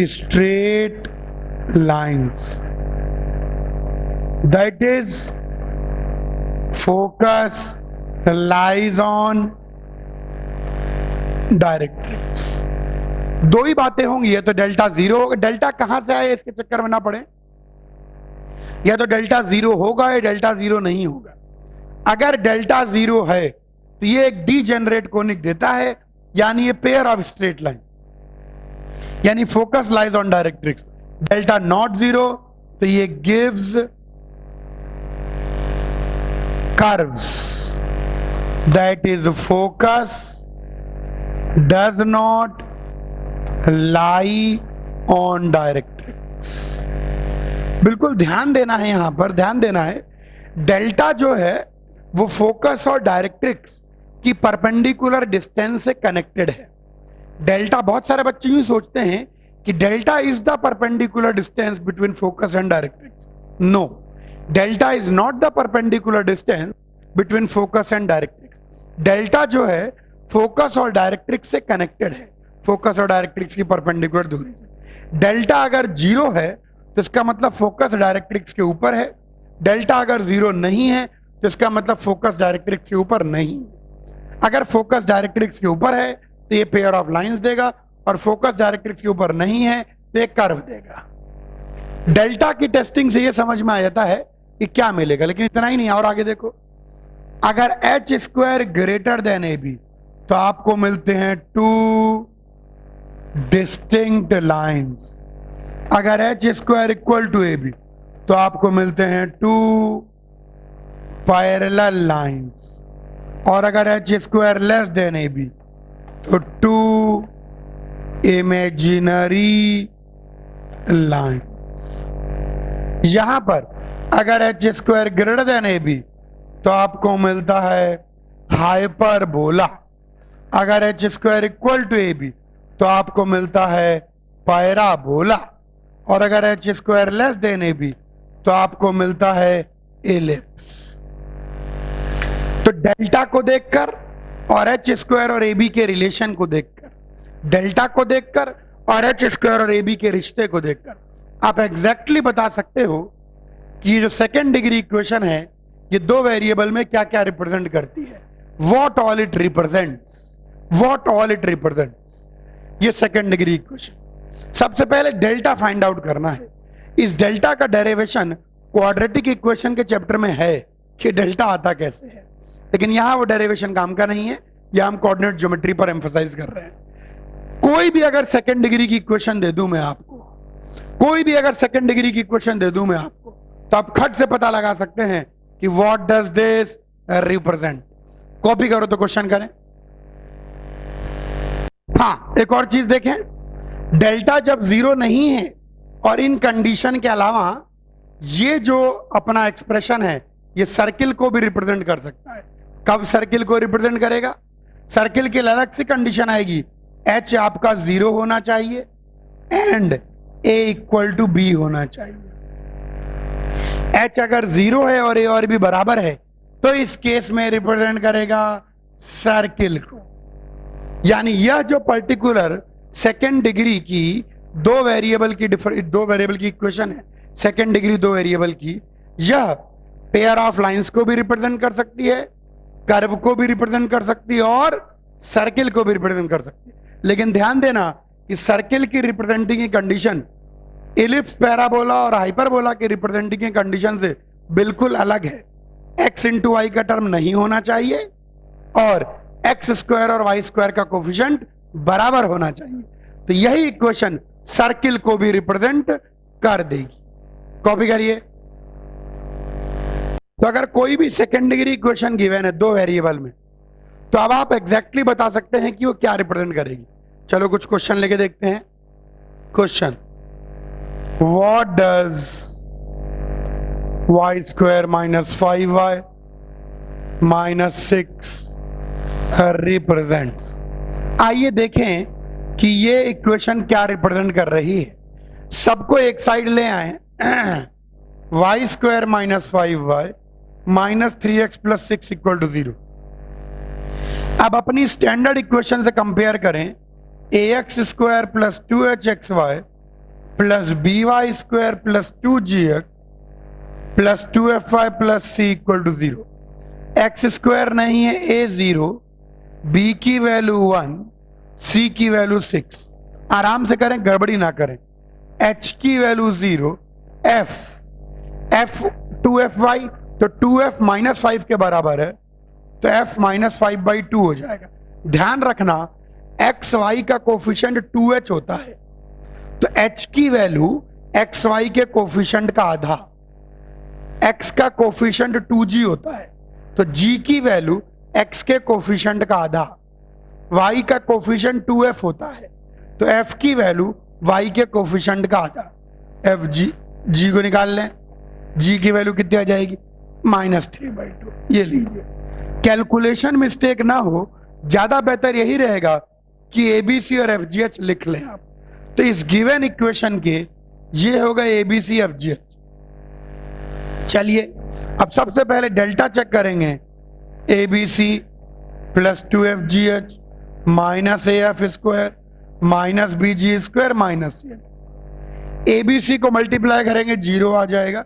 A: straight lines, that is focus lies on directrix. दो ही बातें होंगी, या तो डेल्टा 0 होगा, डेल्टा कहां से आए इसके चक्कर में ना पड़े, या तो डेल्टा 0 होगा या डेल्टा 0 नहीं होगा। अगर डेल्टा 0 है तो ये एक डीजेनरेट कोनिक देता है, यानी ये पेयर ऑफ स्ट्रेट लाइन, यानी focus lies on directrix. Delta not 0 तो ये gives curves, that is focus does not lie on directrix. बिल्कुल ध्यान देना है, यहां पर ध्यान देना है। डेल्टा जो है वो फोकस और डायरेक्ट्रिक्स की परपेंडिकुलर डिस्टेंस से कनेक्टेड है। डेल्टा, बहुत सारे बच्चे यूं सोचते हैं कि delta is the perpendicular distance between focus and directrix. No, delta is not the perpendicular distance between focus and directrix. Delta जो है फोकस और डायरेक्ट्रिक्स से कनेक्टेड है, फोकस और डायरेक्ट्रिक्स की परपेंडिकुलर दूरी से। डेल्टा अगर 0 है तो इसका मतलब फोकस डायरेक्ट्रिक्स के ऊपर है, डेल्टा अगर 0 नहीं है तो इसका मतलब फोकस डायरेक्ट्रिक्स के ऊपर नहीं। अगर फोकस डायरेक्ट्रिक्स के ऊपर है तो ये पेयर ऑफ लाइंस देगा, और फोकस डायरेक्ट्रिक्स के ऊपर नहीं है तो एक कर्व देगा। डेल्टा की टेस्टिंग से ये समझ में आ जाता है कि क्या मिलेगा, लेकिन इतना ही नहीं, और आगे देखो। अगर H square greater than A B तो आपको मिलते हैं 2 डिस्टिंक्ट लाइंस। अगर H square equal to A B तो आपको मिलते हैं 2 पैरेलल लाइंस, और अगर H square less than A B तो 2 इमेजिनरी लाइंस। यहां पर अगर H square greater than A B तो आपको मिलता है हाइपरबोला। अगर H square equal to A B तो आपको मिलता है पैराबोला, और अगर H square less than A B तो आपको मिलता है एलिप्स। तो डेल्टा को देखकर और एच स्क्वायर और ए बी के रिलेशन को देखकर, डेल्टा को देखकर और एच स्क्वायर और ए बी के रिश्ते को देखकर आप एग्जैक्टली बता सकते हो कि ये जो सेकेंड डिग्री इक्वेशन है ये दो वेरिएबल में क्या क्या रिप्रेजेंट करती है, what all it represents, what all it represents. ये सेकेंड डिग्री इक्वेशन। सबसे पहले डेल्टा फाइंड आउट करना है। इस डेल्टा का डेरिवेशन क्वाड्रेटिक इक्वेशन के चैप्टर में है कि डेल्टा आता कैसे है, लेकिन यहां वो डेरिवेशन काम का नहीं है, यहां हम कोऑर्डिनेट ज्योमेट्री पर एम्फसाइज कर रहे हैं। कोई भी अगर सेकेंड डिग्री की इक्वेशन दे दूं मैं आपको, कोई भी अगर सेकेंड डिग्री की इक्वेशन दे दूं मैं आपको, तो आप खट से पता लगा सकते हैं कि what does this represent. Copy करो तो क्वेश्चन करें। हाँ, एक और चीज देखें, डेल्टा जब 0 नहीं है और इन कंडीशन के अलावा ये जो अपना एक्सप्रेशन है ये सर्किल को भी रिप्रेजेंट कर सकता है। कब सर्किल को रिप्रेजेंट करेगा? सर्किल के लिए अलग से कंडीशन आएगी, h आपका 0 होना चाहिए and a equal to b होना चाहिए। h अगर 0 है और a और b बराबर है तो इस केस में रिप्रेजेंट करेगा सर्किल को। यानी यह जो पर्टिकुलर सेकेंड डिग्री की दो वेरिएबल की इक्वेशन है, सेकेंड डिग्री दो वेरिएबल की, यह पेयर ऑफ लाइंस को भी रिप्रेजेंट कर सकती है, कर्व को भी रिप्रेजेंट कर सकती है और सर्किल को भी रिप्रेजेंट कर सकती है। लेकिन ध्यान देना कि सर्किल की रिप्रेजेंटिंग की कंडीशन इलिप्स, पैराबोला और हाइपरबोला की रिप्रेजेंटिंग की कंडीशन से बिल्कुल अलग है। x इंटू वाई का टर्म नहीं होना चाहिए और एक्स स्क्वायर और वाई स्क्वायर का कोफिशिएंट बराबर होना चाहिए। तो यही इक्वेशन सर्किल को भी रिप्रेजेंट कर देगी। कॉपी करिए। तो अगर कोई भी सेकेंड डिग्री इक्वेशन गिवन है दो वेरिएबल में, तो अब आप एग्जैक्टली बता सकते हैं कि वो क्या रिप्रेजेंट करेगी। चलो कुछ क्वेश्चन लेके देखते हैं। Question, what does Y square minus 5y minus 6 represents. आइए देखें कि ये इक्वेशन क्या रिप्रेजेंट कर रही है। सबको एक साइड ले आए। Y square minus 5y minus 3x plus 6 equal to 0। अब अपनी स्टैंडर्ड इक्वेशन से कंपेयर करें। ax square plus 2hxy plus by square plus 2gx plus 2fy plus c equal to 0। X square नहीं है, a 0, b की वैल्यू 1, c की वैल्यू 6। आराम से करें, गड़बड़ी ना करें। h की वैल्यू 0, f 2fy, तो 2f माइनस 5 के बराबर है, तो f माइनस 5/2 हो जाएगा। ध्यान रखना एक्स वाई का कोफिशिएंट 2h होता है, तो h की वैल्यू एक्स वाई के कोफिशिएंट का आधा, x का कोफिशिएंट 2g होता है, तो g की वैल्यू x के कोफिशिएंट का आधा, y का कोफिशिएंट 2f होता है, तो f की वैल्यू y के कोफिशिएंट का आधा। g को निकाल लें, g की वैल्यू कितनी आ जाएगी, -3/2। ये लीजिए। कैलकुलेशन मिस्टेक ना हो, ज्यादा बेहतर यही रहेगा कि ABC और FGH लिख लें आप। तो इस गिवन इक्वेशन के ये होगा ABC FGH। चलिए अब सबसे पहले डेल्टा चेक करेंगे। ABC plus 2FGH minus AF square minus BG square minus C। ABC को मल्टीप्लाई करेंगे 0 आ जाएगा,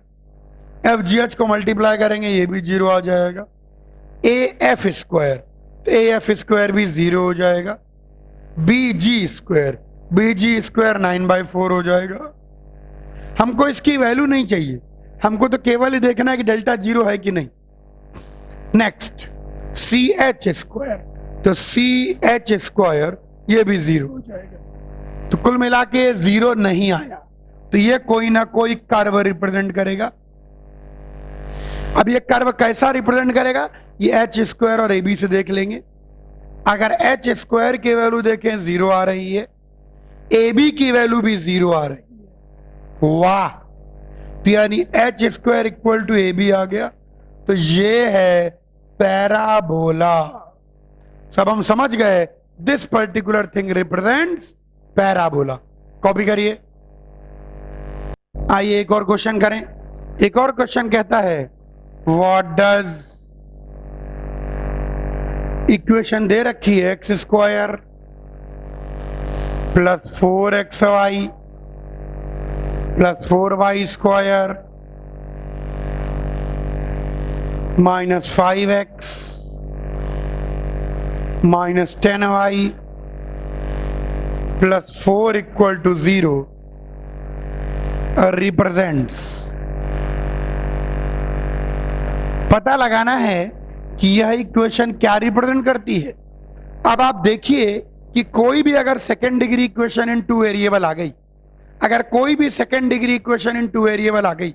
A: FGH को मल्टीप्लाई करेंगे ये भी 0 आ जाएगा, AF स्क्वायर, तो AF स्क्वायर भी 0 हो जाएगा, BG स्क्वायर 9/4 हो जाएगा। हमको इसकी वैल्यू नहीं चाहिए, हमको तो केवल ही देखना है कि डेल्टा 0 है कि नहीं। नेक्स्ट CH स्क्वायर, तो CH स्क्वायर ये भी 0 हो जाएगा। तो कुल मिला के 0 नहीं आया, तो ये कोई ना कोई कर्व रिप्रेजेंट करेगा। अब ये कर्व कैसा रिप्रेजेंट करेगा, ये H स्क्वायर और AB से देख लेंगे। अगर H स्क्वायर की वैल्यू देखें 0 आ रही है, AB की वैल्यू भी 0 आ रही है, वाह, तो यानी H square equal to AB आ गया। तो ये है पैराबोला। सब हम समझ गए, this particular thing represents parabola. Copy करिए। आइए एक और क्वेश्चन करें। एक और क्वेश्चन कहता है, व्हाट डज, इक्वेशन दे रखी है X square plus 4xy plus 4y square minus 5x minus 10y plus 4 equal to 0 represents. पता लगाना है कि यह इक्वेशन क्या रिप्रेजेंट करती है। अब आप देखिए कि कोई भी अगर second degree equation in 2 variable आ गई, अगर कोई भी second degree equation in 2 variable आ गई,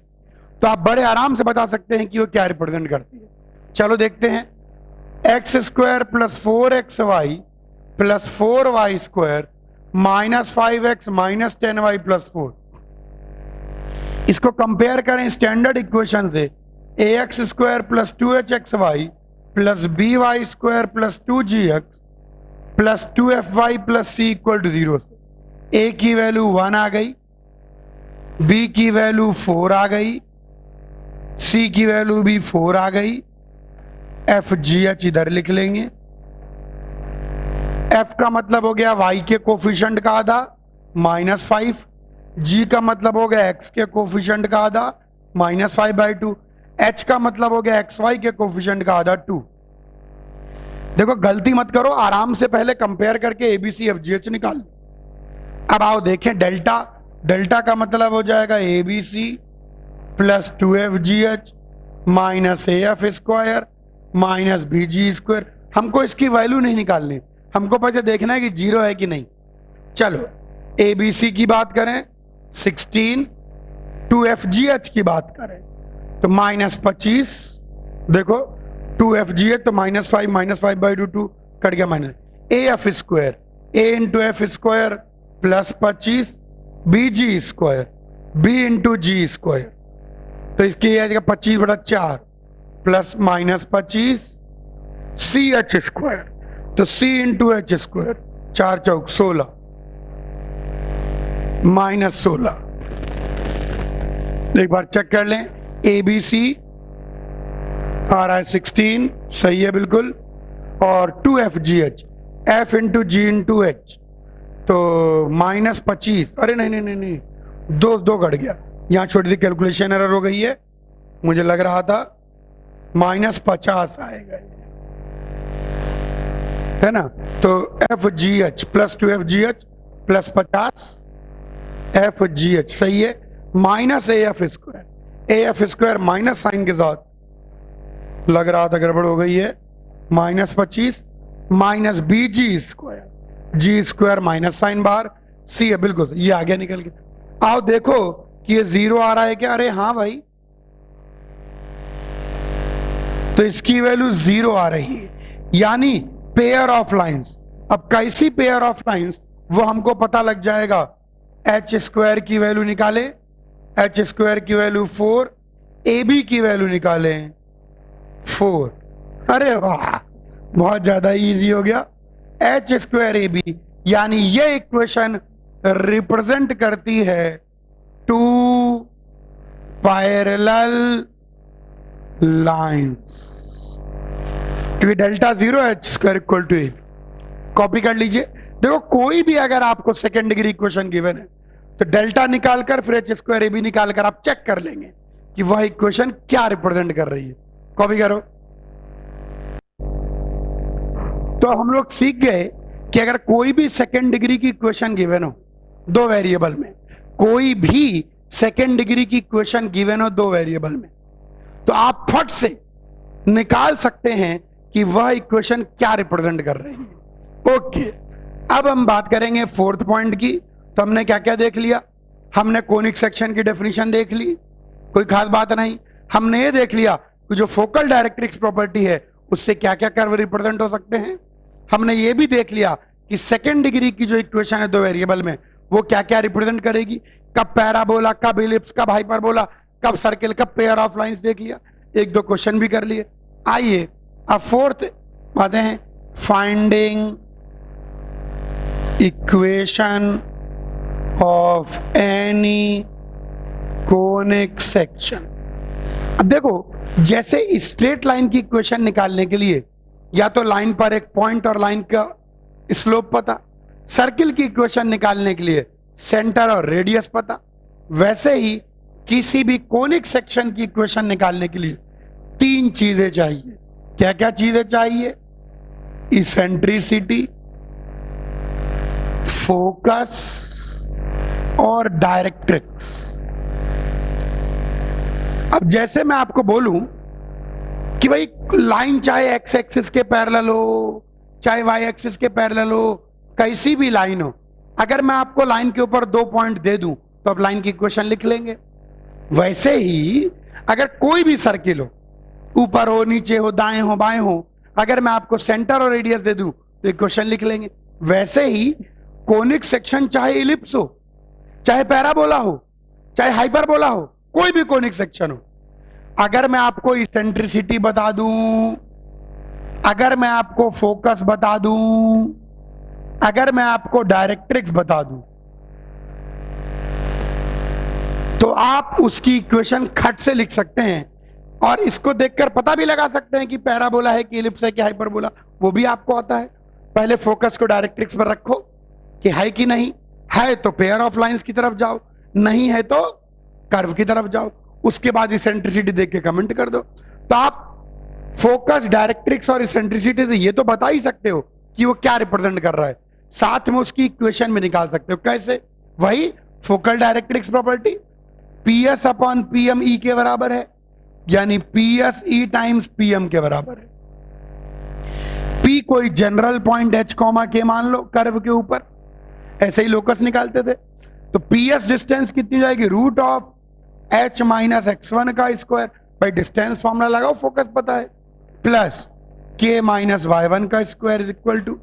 A: तो आप बड़े आराम से बता सकते हैं कि वो क्या रिप्रेजेंट करती है। चलो देखते हैं। X square plus 4xy plus 4y square minus 5x minus 10y plus 4। इसको कंपेयर करें स्टैंडर्ड इक्वेशन से, ax square plus 2hxy plus by square plus 2gx plus 2fy plus C equal to 0 से ए की वैल्यू 1 आ गई, बी की वैल्यू 4 आ गई, सी की वैल्यू भी 4 आ गई, एफ जी एच इधर लिख लेंगे। एफ का मतलब हो गया y के कोफिशिएंट का आधा -5, जी का मतलब हो गया x के कोफिशिएंट का आधा -5/2, h का मतलब हो गया xy के कोफिशिएंट का आधा 2। देखो गलती मत करो, आराम से पहले कंपेयर करके एबीसी एफ जी एच निकाल। अब आओ देखें डेल्टा, डेल्टा का मतलब हो जाएगा ABC plus 2fgh minus AF square minus BG square. हमको इसकी वैल्यू नहीं निकालनी, हमको पहले देखना है कि 0 है कि नहीं। चलो ABC की बात करें 16, 2fgh की बात करें तो -25, देखो 2fgh तो -5 2 कट गया minus AF square, A into F square plus 25 BG square B into G square, तो इसकी आ जाएगा 25/4 प्लस -25 CH स्क्वायर, तो C इंटू एच स्क्वायर 4 चौक 16 -16। एक बार चेक कर लें, ABC आ रहा है 16, सही है बिल्कुल, और 2fgh F इंटू जी इंटू एच तो -25, अरे नहीं, दो घट गया, यहाँ छोटी सी कैलकुलेशन एरर हो गई है, मुझे लग रहा था -50 आएगा, है ना। तो FGH plus 2fgh plus 50 FGH सही है, minus AF square minus sign के साथ लग रहा था गड़बड़ हो गई है, -25 minus BG square G square minus sign बाहर, C है बिल्कुल, ये आ गया निकल के। आओ देखो कि ये 0 आ रहा है क्या, अरे हाँ भाई, तो इसकी वैल्यू 0 आ रही है, यानी पेयर ऑफ लाइंस। अब कैसी पेयर ऑफ लाइंस वो हमको पता लग जाएगा, एच स्क्वायर की वैल्यू निकाले, एच स्क्वायर की वैल्यू 4, AB की वैल्यू निकाले 4, अरे वाह बहुत ज्यादा इजी हो गया, एच स्क्वायर AB, यानी ये इक्वेशन रिप्रेजेंट करती है 2 पैरेलल लाइंस, क्योंकि delta 0 H square equal to A. Copy कर लीजिए, देखो कोई भी अगर आपको सेकेंड डिग्री इक्वेशन गिवन है तो डेल्टा निकालकर फिर एच स्क्वायर ए बी निकालकर आप चेक कर लेंगे कि वह इक्वेशन क्या रिप्रेजेंट कर रही है। कॉपी करो। तो हम लोग सीख गए कि अगर कोई भी सेकेंड डिग्री की इक्वेशन गिवन हो दो वेरिएबल में, कोई भी सेकेंड डिग्री की इक्वेशन गिवन हो दो वेरिएबल में, तो आप फट से निकाल सकते हैं कि वह इक्वेशन क्या रिप्रेजेंट कर रही है। ओके, अब हम बात करेंगे फोर्थ पॉइंट की। तो हमने क्या क्या देख लिया, हमने कोनिक सेक्शन की डेफिनेशन देख ली, कोई खास बात नहीं। हमने ये देख लिया कि जो फोकल डायरेक्ट्रिक्स प्रॉपर्टी है उससे क्या क्या कर्व रिप्रेजेंट हो सकते हैं। हमने ये भी देख लिया कि सेकेंड डिग्री की जो इक्वेशन है दो वेरिएबल में वो क्या क्या रिप्रेजेंट करेगी, कब पैराबोला, कब इलिप्स, कब हाइपरबोला, कब सर्किल, कब पेयर ऑफ लाइंस देख लिया, एक दो क्वेश्चन भी कर लिए। आइए अब फोर्थ आते हैं, finding equation of any conic section. अब देखो, जैसे स्ट्रेट लाइन की इक्वेशन निकालने के लिए या तो लाइन पर एक पॉइंट और लाइन का स्लोप पता, सर्किल की इक्वेशन निकालने के लिए सेंटर और रेडियस पता, वैसे ही किसी भी कोनिक सेक्शन की इक्वेशन निकालने के लिए तीन चीजें चाहिए। क्या क्या चीजें चाहिए? इसेंट्रिसिटी, फोकस और डायरेक्ट्रिक्स। अब जैसे मैं आपको बोलूं कि भाई लाइन चाहे एक्स एक्सिस के पैरेलल हो चाहे वाई एक्सिस के पैरेलल हो, कैसी भी लाइन हो, अगर मैं आपको लाइन के ऊपर 2 पॉइंट दे दूं तो आप लाइन की इक्वेशन लिख लेंगे। वैसे ही अगर कोई भी सर्किल हो, ऊपर हो, नीचे हो, दाएं हो, बाएं हो, अगर मैं आपको सेंटर और रेडियस दे दूं तो इक्वेशन लिख लेंगे। वैसे ही कोनिक सेक्शन चाहे इलिप्स हो, चाहे पैराबोला हो, चाहे हाइपरबोला हो, कोई भी कोनिक सेक्शन हो, अगर मैं आपको इसेंट्रिसिटी बता दूं, अगर मैं आपको फोकस बता दूं, अगर मैं आपको डायरेक्ट्रिक्स बता दूं तो आप उसकी इक्वेशन खट से लिख सकते हैं और इसको देखकर पता भी लगा सकते हैं कि पैराबोला है कि एलिप्स है कि हाइपरबोला, वो भी आपको आता है। पहले फोकस को डायरेक्ट्रिक्स पर रखो कि है कि नहीं है, तो पेयर ऑफ लाइंस की तरफ जाओ, नहीं है तो कर्व की तरफ जाओ, उसके बाद इसेंट्रिसिटी देख के कमेंट कर दो। तो आप फोकस, डायरेक्ट्रिक्स और इसेंट्रिसिटी से ये तो बता ही सकते हो कि वो क्या रिप्रेजेंट कर रहा है, साथ में उसकी इक्वेशन भी निकाल सकते हो। कैसे? वही focal directrix property, PS upon PM E के बराबर है, यानी पीएस ई टाइम्स पीएम के बराबर है। पी कोई जनरल पॉइंट एच कॉमा के मान लो कर्व के ऊपर, ऐसे ही लोकस निकालते थे। तो पीएस डिस्टेंस कितनी जाएगी? Root of H minus x1 का स्क्वायर, भाई डिस्टेंस फॉर्मूला लगाओ, फोकस पता है, प्लस के माइनस y1 का square is equal to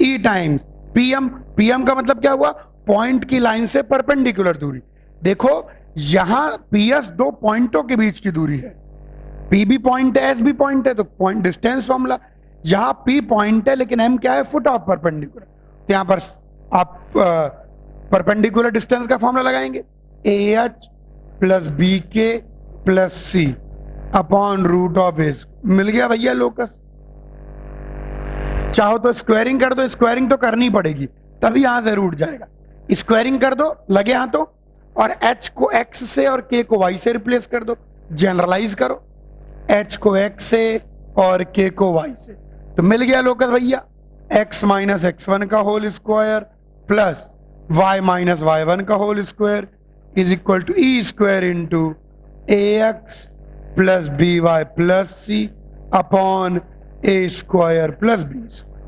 A: E times PM. PM का मतलब क्या हुआ? पॉइंट की लाइन से परपेंडिकुलर दूरी। देखो यहां पीएस दो पॉइंटों के बीच की दूरी है, पी भी पॉइंट है एस भी पॉइंट है, तो पॉइंट डिस्टेंस फॉर्मूला, यहां पी पॉइंट है लेकिन एम क्या है? Foot of perpendicular. तो यहां पर आप परपेंडिकुलर डिस्टेंस का फॉर्मूला लगाएंगे, A H plus B K plus C upon root of S. मिल गया भैया लोकस। चाहो तो स्क्वायरिंग कर दो, स्क्वायरिंग तो करनी पड़ेगी तभी यहां से रूट जाएगा। स्क्वायरिंग कर दो लगे हाथों, और h को x से और k को y से रिप्लेस कर दो, जनरलाइज करो, h को x से और k को y से, तो मिल गया लोकस भैया x माइनस x1 का whole square plus y minus y1 का whole square is equal to E square into A X plus B Y plus C upon A square plus B square.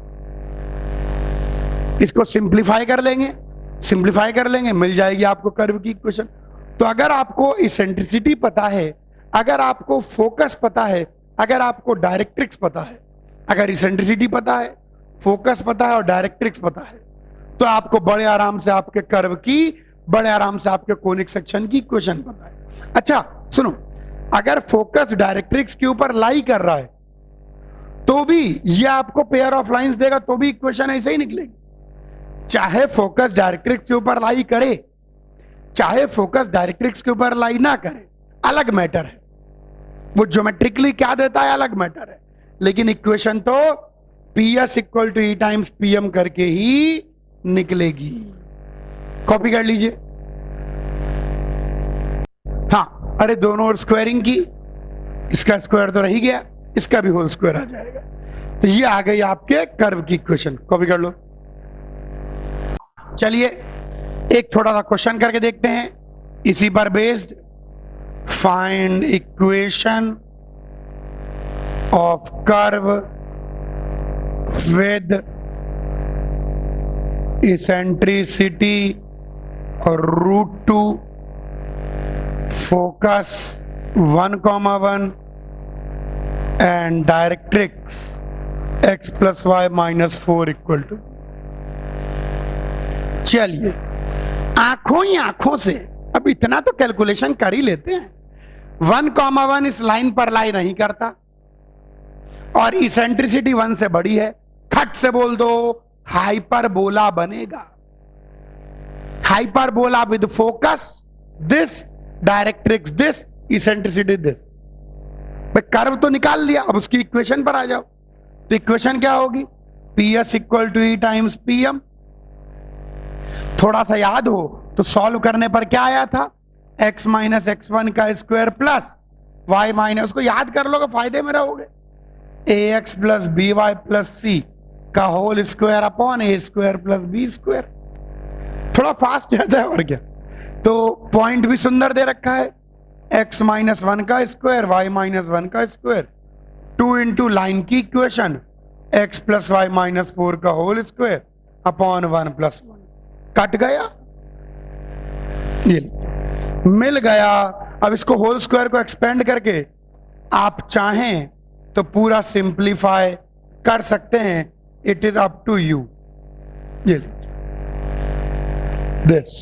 A: इसको सिंप्लीफाई कर लेंगे, सिंप्लीफाई कर लेंगे, मिल जाएगी आपको कर्व की इक्वेशन। तो अगर आपको इसेंट्रिसिटी पता है, अगर आपको फोकस पता है, अगर आपको डायरेक्ट्रिक्स पता है, अगर इसेंट्रिसिटी पता है, फोकस पता है और डायरेक्ट्रिक्स पता है, तो आपको बड़े आराम से आपके कर्व की, बड़े आराम से आपके कोनिक सेक्शन की इक्वेशन पता है। अच्छा सुनो, अगर फोकस डायरेक्ट्रिक्स के ऊपर लाई कर रहा है तो भी ये आपको पेयर ऑफ लाइंस देगा, तो भी इक्वेशन ऐसे ही निकलेगी। चाहे फोकस डायरेक्ट्रिक्स के ऊपर लाई करे, चाहे फोकस डायरेक्ट्रिक्स के ऊपर लाई ना करे, अलग मैटर है, वो ज्योमेट्रिकली क्या देता है अलग मैटर है, लेकिन इक्वेशन तो PS equal to E times PM करके ही निकलेगी। कॉपी कर लीजिए। हाँ, अरे दोनों और स्क्वायरिंग की, इसका स्क्वायर तो रह ही गया, इसका भी होल स्क्वायर आ जाएगा, तो ये आ गई आपके कर्व की इक्वेशन। कॉपी कर लो। चलिए एक थोड़ा सा क्वेश्चन करके देखते हैं इसी पर based. Find equation of curve with eccentricity और √2 focus 1,1 and directrix x + y - 4 equal to. चलिए आंखों ही आंखों से अब इतना तो कैलकुलेशन कर ही लेते हैं। 1,1 इस लाइन पर लाई नहीं करता और इसेंट्रिसिटी 1 से बड़ी है, खट से बोल दो हाइपरबोला बनेगा। Hyperbola with focus this, directrix this, eccentricity this. भाई कर्व तो निकाल लिया, अब उसकी इक्वेशन पर आ जाओ। तो इक्वेशन क्या होगी? PS equal to E times PM. थोड़ा सा याद हो तो सॉल्व करने पर क्या आया था? x माइनस x1 का स्क्वायर प्लस y माइनस, उसको याद कर लोगे फायदे में रहोगे, ax plus B Y plus C का whole square upon A square plus B square. थोड़ा फास्ट याद है और क्या। तो पॉइंट भी सुंदर दे रखा है, x माइनस 1 का स्क्वायर y माइनस 1 का स्क्वायर 2 इंटू लाइन की equation x plus Y minus 4 का होल स्क्वायर अपॉन 1 + 1। कट गया, ये मिल गया। अब इसको होल स्क्वायर को एक्सपेंड करके आप चाहें तो पूरा सिंप्लीफाई कर सकते हैं, it is up to you. ये दिस,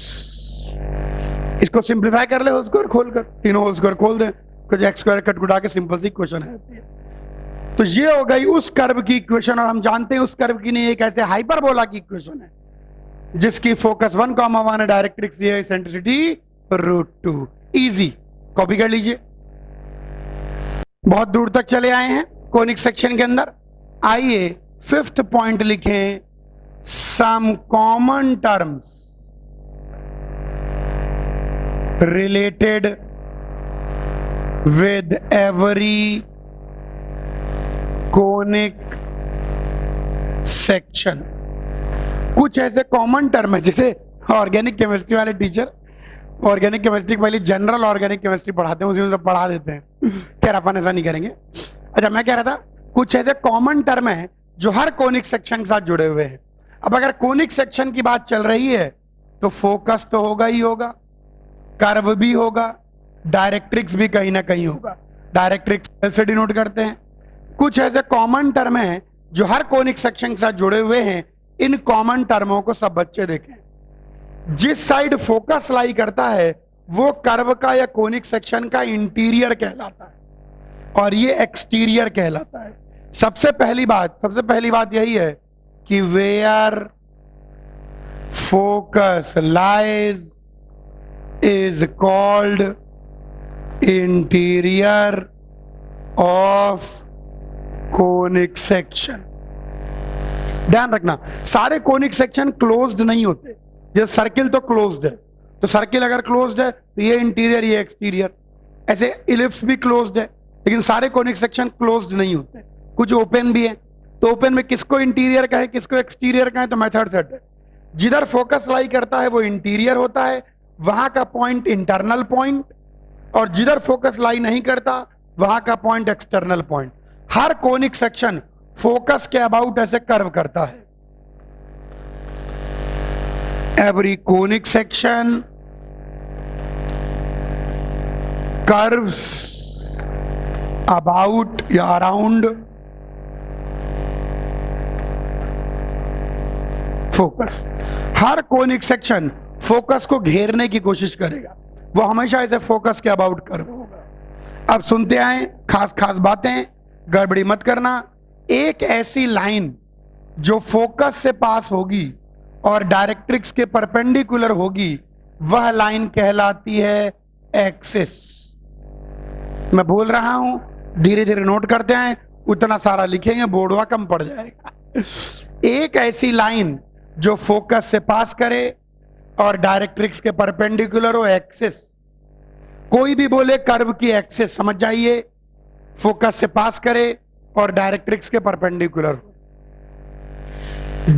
A: इसको सिंप्लीफाई कर ले होल स्क्वायर खोलकर, तीनों होल स्क्वायर खोल दें, कुछ x स्क्वायर कट उठा के सिंपल सी क्वेश्चन है। तो ये हो गई उस कर्व की इक्वेशन, और हम जानते हैं उस कर्व की नहीं, एक ऐसे हाइपरबोला की इक्वेशन है जिसकी फोकस 1,1 है, डायरेक्ट्रिक्स ये है, एसेंट्रिसिटी √2। इजी, कॉपी कर लीजिए। बहुत दूर तक चले आए हैं कोनिक सेक्शन के अंदर। आइए 5th पॉइंट लिखें, some common terms related with every conic section. कुछ ऐसे कॉमन टर्म है, जैसे ऑर्गेनिक केमिस्ट्री वाले टीचर ऑर्गेनिक केमिस्ट्री पहले जनरल ऑर्गेनिक केमिस्ट्री पढ़ाते हैं, उसी में पढ़ा देते हैं। खैर अपन ऐसा नहीं करेंगे। अच्छा, मैं कह रहा था कुछ ऐसे कॉमन टर्म है जो हर कोनिक सेक्शन के साथ जुड़े हुए हैं। अब अगर कोनिक सेक्शन की बात चल रही है तो फोकस तो होगा ही होगा, कर्व भी होगा, डायरेक्ट्रिक्स भी कहीं ना कहीं होगा। डायरेक्ट्रिक्स ऐसे डिनोट करते हैं। कुछ ऐसे कॉमन टर्म हैं जो हर कोनिक सेक्शन के साथ जुड़े हुए हैं। इन कॉमन टर्मों को सब बच्चे देखें। जिस साइड फोकस लाई करता है वो कर्व का या कोनिक सेक्शन का इंटीरियर कहलाता है और ये एक्सटीरियर कहलाता है। सबसे पहली बात यही है कि where focus lies is called interior of conic section. ध्यान रखना, सारे कोनिक सेक्शन क्लोज्ड नहीं होते। जैसे सर्किल तो क्लोज्ड है, तो सर्किल अगर क्लोज्ड है तो ये इंटीरियर ये एक्सटीरियर। ऐसे इलिप्स भी क्लोज्ड है, लेकिन सारे कोनिक सेक्शन क्लोज्ड नहीं होते, कुछ ओपन भी है। तो ओपन में किसको इंटीरियर कहे किसको एक्सटीरियर कहे, तो मेथड सेट है। जिधर फोकस लाई करता है वो इंटीरियर होता है, वहां का पॉइंट इंटरनल पॉइंट, और जिधर फोकस लाई नहीं करता वहां का पॉइंट एक्सटर्नल पॉइंट। हर कोनिक सेक्शन फोकस के अबाउट ऐसे कर्व करता है। Every conic section curves about या अराउंड फोकस। हर कोनिक सेक्शन फोकस को घेरने की कोशिश करेगा, वो हमेशा ऐसे फोकस के अबाउट कर्व होगा। अब सुनते आए खास खास बातें, गड़बड़ी मत करना। एक ऐसी लाइन जो फोकस से पास होगी और डायरेक्ट्रिक्स के परपेंडिकुलर होगी, वह लाइन कहलाती है एक्सिस। मैं बोल रहा हूं, धीरे धीरे नोट करते हैं, उतना सारा लिखेंगे बोर्डवा कम पड़ जाएगा। एक ऐसी लाइन जो फोकस से पास करे और डायरेक्ट्रिक्स के परपेंडिकुलर हो, एक्सिस। कोई भी बोले कर्व की एक्सिस, समझ जाइए फोकस से पास करे और डायरेक्ट्रिक्स के परपेंडिकुलर हो।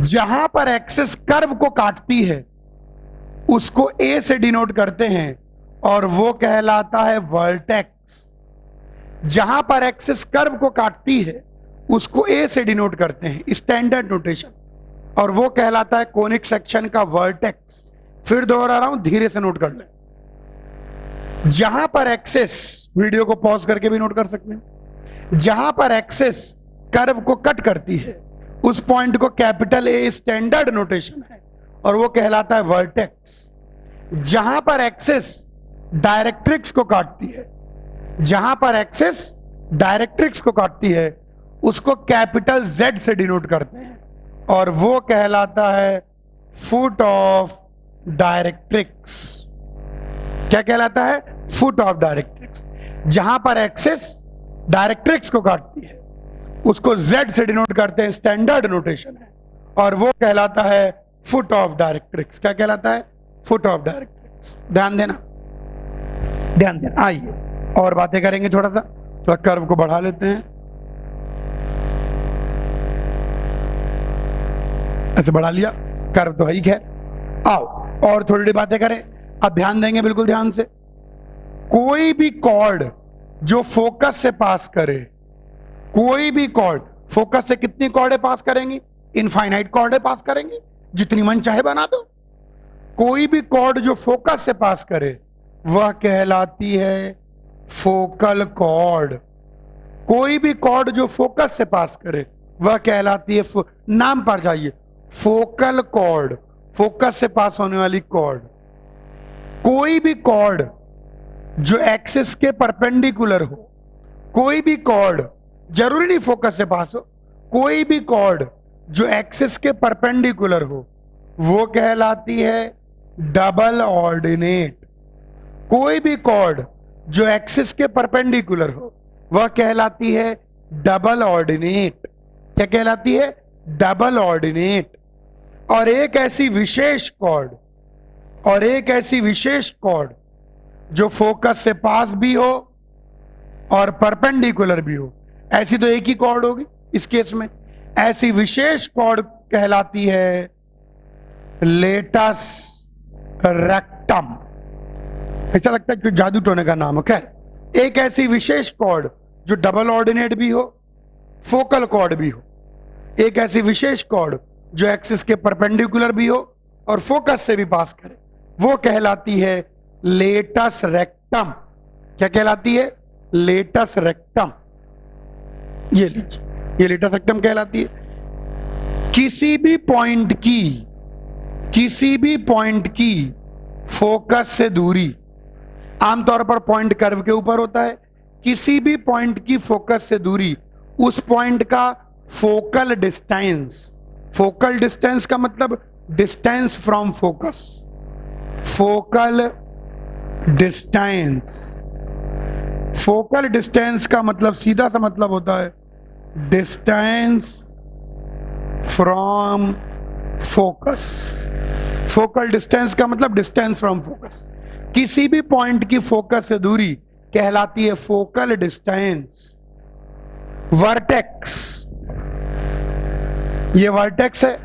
A: जहां पर एक्सिस कर्व को काटती है उसको ए से डिनोट करते हैं और वो कहलाता है वर्टेक्स। जहां पर एक्सिस कर्व को काटती है उसको ए से डिनोट करते हैं, स्टैंडर्ड नोटेशन, और वो कहलाता है कोनिक सेक्शन का वर्टेक्स। फिर दोहरा रहा हूं, धीरे से नोट कर लें। जहां पर एक्सिस, वीडियो को पॉज करके भी नोट कर सकते हैं, जहां पर एक्सिस कर्व को कट करती है उस पॉइंट को कैपिटल ए स्टैंडर्ड नोटेशन है और वो कहलाता है वर्टेक्स। जहां पर एक्सिस डायरेक्ट्रिक्स को काटती है, जहां पर एक्सिस डायरेक्ट्रिक्स को काटती है उसको कैपिटल जेड से डिनोट करते हैं और वो कहलाता है फुट ऑफ डायरेक्ट्रिक्स। क्या कहलाता है? Foot of directrix. जहां पर एक्सिस डायरेक्ट्रिक्स को काटती है उसको जेड से डिनोट करते हैं, स्टैंडर्ड नोटेशन है, और वो कहलाता है फुट ऑफ डायरेक्ट्रिक्स। क्या कहलाता है? Foot of directrix. ध्यान देना, ध्यान देना। आइए और बातें करेंगे, थोड़ा कर्व को बढ़ा लेते हैं, ऐसे बढ़ा लिया, कर्व तो है ही। खैर आओ और थोड़ी बातें करें। अब ध्यान देंगे, बिल्कुल ध्यान से। कोई भी कॉर्ड जो फोकस से पास करे, कोई भी कॉर्ड फोकस से कितनी कॉर्डें पास करेंगी? इनफाइनाइट कॉर्डें पास करेंगी, जितनी मन चाहे बना दो। कोई भी कॉर्ड जो फोकस से पास करे वह कहलाती है फोकल कॉर्ड। कोई भी कॉर्ड जो फोकस से पास करे वह कहलाती है, नाम पर जाइए, फोकल कॉर्ड, फोकस से पास होने वाली कॉर्ड। कोई भी कॉर्ड जो एक्सिस के परपेंडिकुलर हो, कोई भी कॉर्ड जरूरी नहीं फोकस से पास हो, कोई भी कॉर्ड जो एक्सिस के परपेंडिकुलर हो वो कहलाती है डबल ऑर्डिनेट। कोई भी कॉर्ड जो एक्सिस के परपेंडिकुलर हो वह कहलाती है डबल ऑर्डिनेट। क्या कहलाती है? Double ordinate. और एक ऐसी विशेष कॉर्ड जो फोकस से पास भी हो और परपेंडिकुलर भी हो, ऐसी तो एक ही कॉर्ड होगी इस केस में, ऐसी विशेष कॉर्ड कहलाती है लेटस रेक्टम। ऐसा लगता है कि जादू टोने का नाम है। खैर, एक ऐसी विशेष कॉर्ड जो डबल ऑर्डिनेट भी हो, फोकल कॉर्ड भी हो, एक ऐसी विशेष कॉर्ड जो एक्सिस के परपेंडिकुलर भी हो और फोकस से भी पास करे, वो कहलाती है लेटस रेक्टम। क्या कहलाती है? Latus rectum. ये लीजिए, ये लेटस रेक्टम कहलाती है। किसी भी पॉइंट की फोकस से दूरी, आमतौर पर पॉइंट कर्व के ऊपर होता है, किसी भी पॉइंट की फोकस से दूरी उस पॉइंट का फोकल डिस्टेंस का मतलब distance from focus. Focal distance का मतलब सीधा सा मतलब होता है distance from focus. Focal distance का मतलब डिस्टेंस फ्रॉम फोकस। किसी भी पॉइंट की फोकस से दूरी कहलाती है फोकल डिस्टेंस। वर्टेक्स, ये वर्टेक्स है।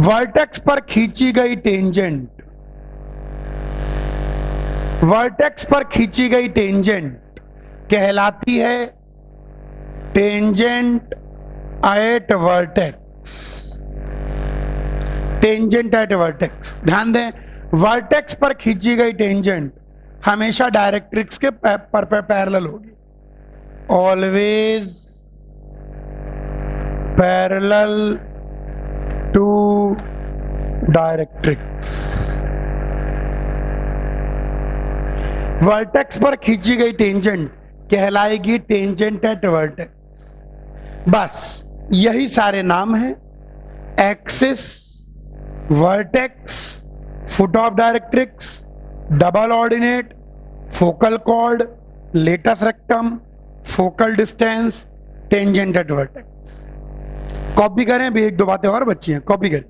A: वर्टेक्स पर खींची गई टेंजेंट कहलाती है टेंजेंट एट वर्टेक्स। ध्यान दें, वर्टेक्स पर खींची गई टेंजेंट हमेशा डायरेक्ट्रिक्स के पैरेलल होगी। Always parallel to directrix. Vertex पर खींची गई टेंजेंट कहलाएगी टेंजेंट एट वर्टेक्स। बस यही सारे नाम हैं, axis, vertex, foot of directrix, double ordinate, focal chord, latus rectum, focal distance, tangent at vertex. Copy करें, भी एक दो बातें और बची हैं, कॉपी करें।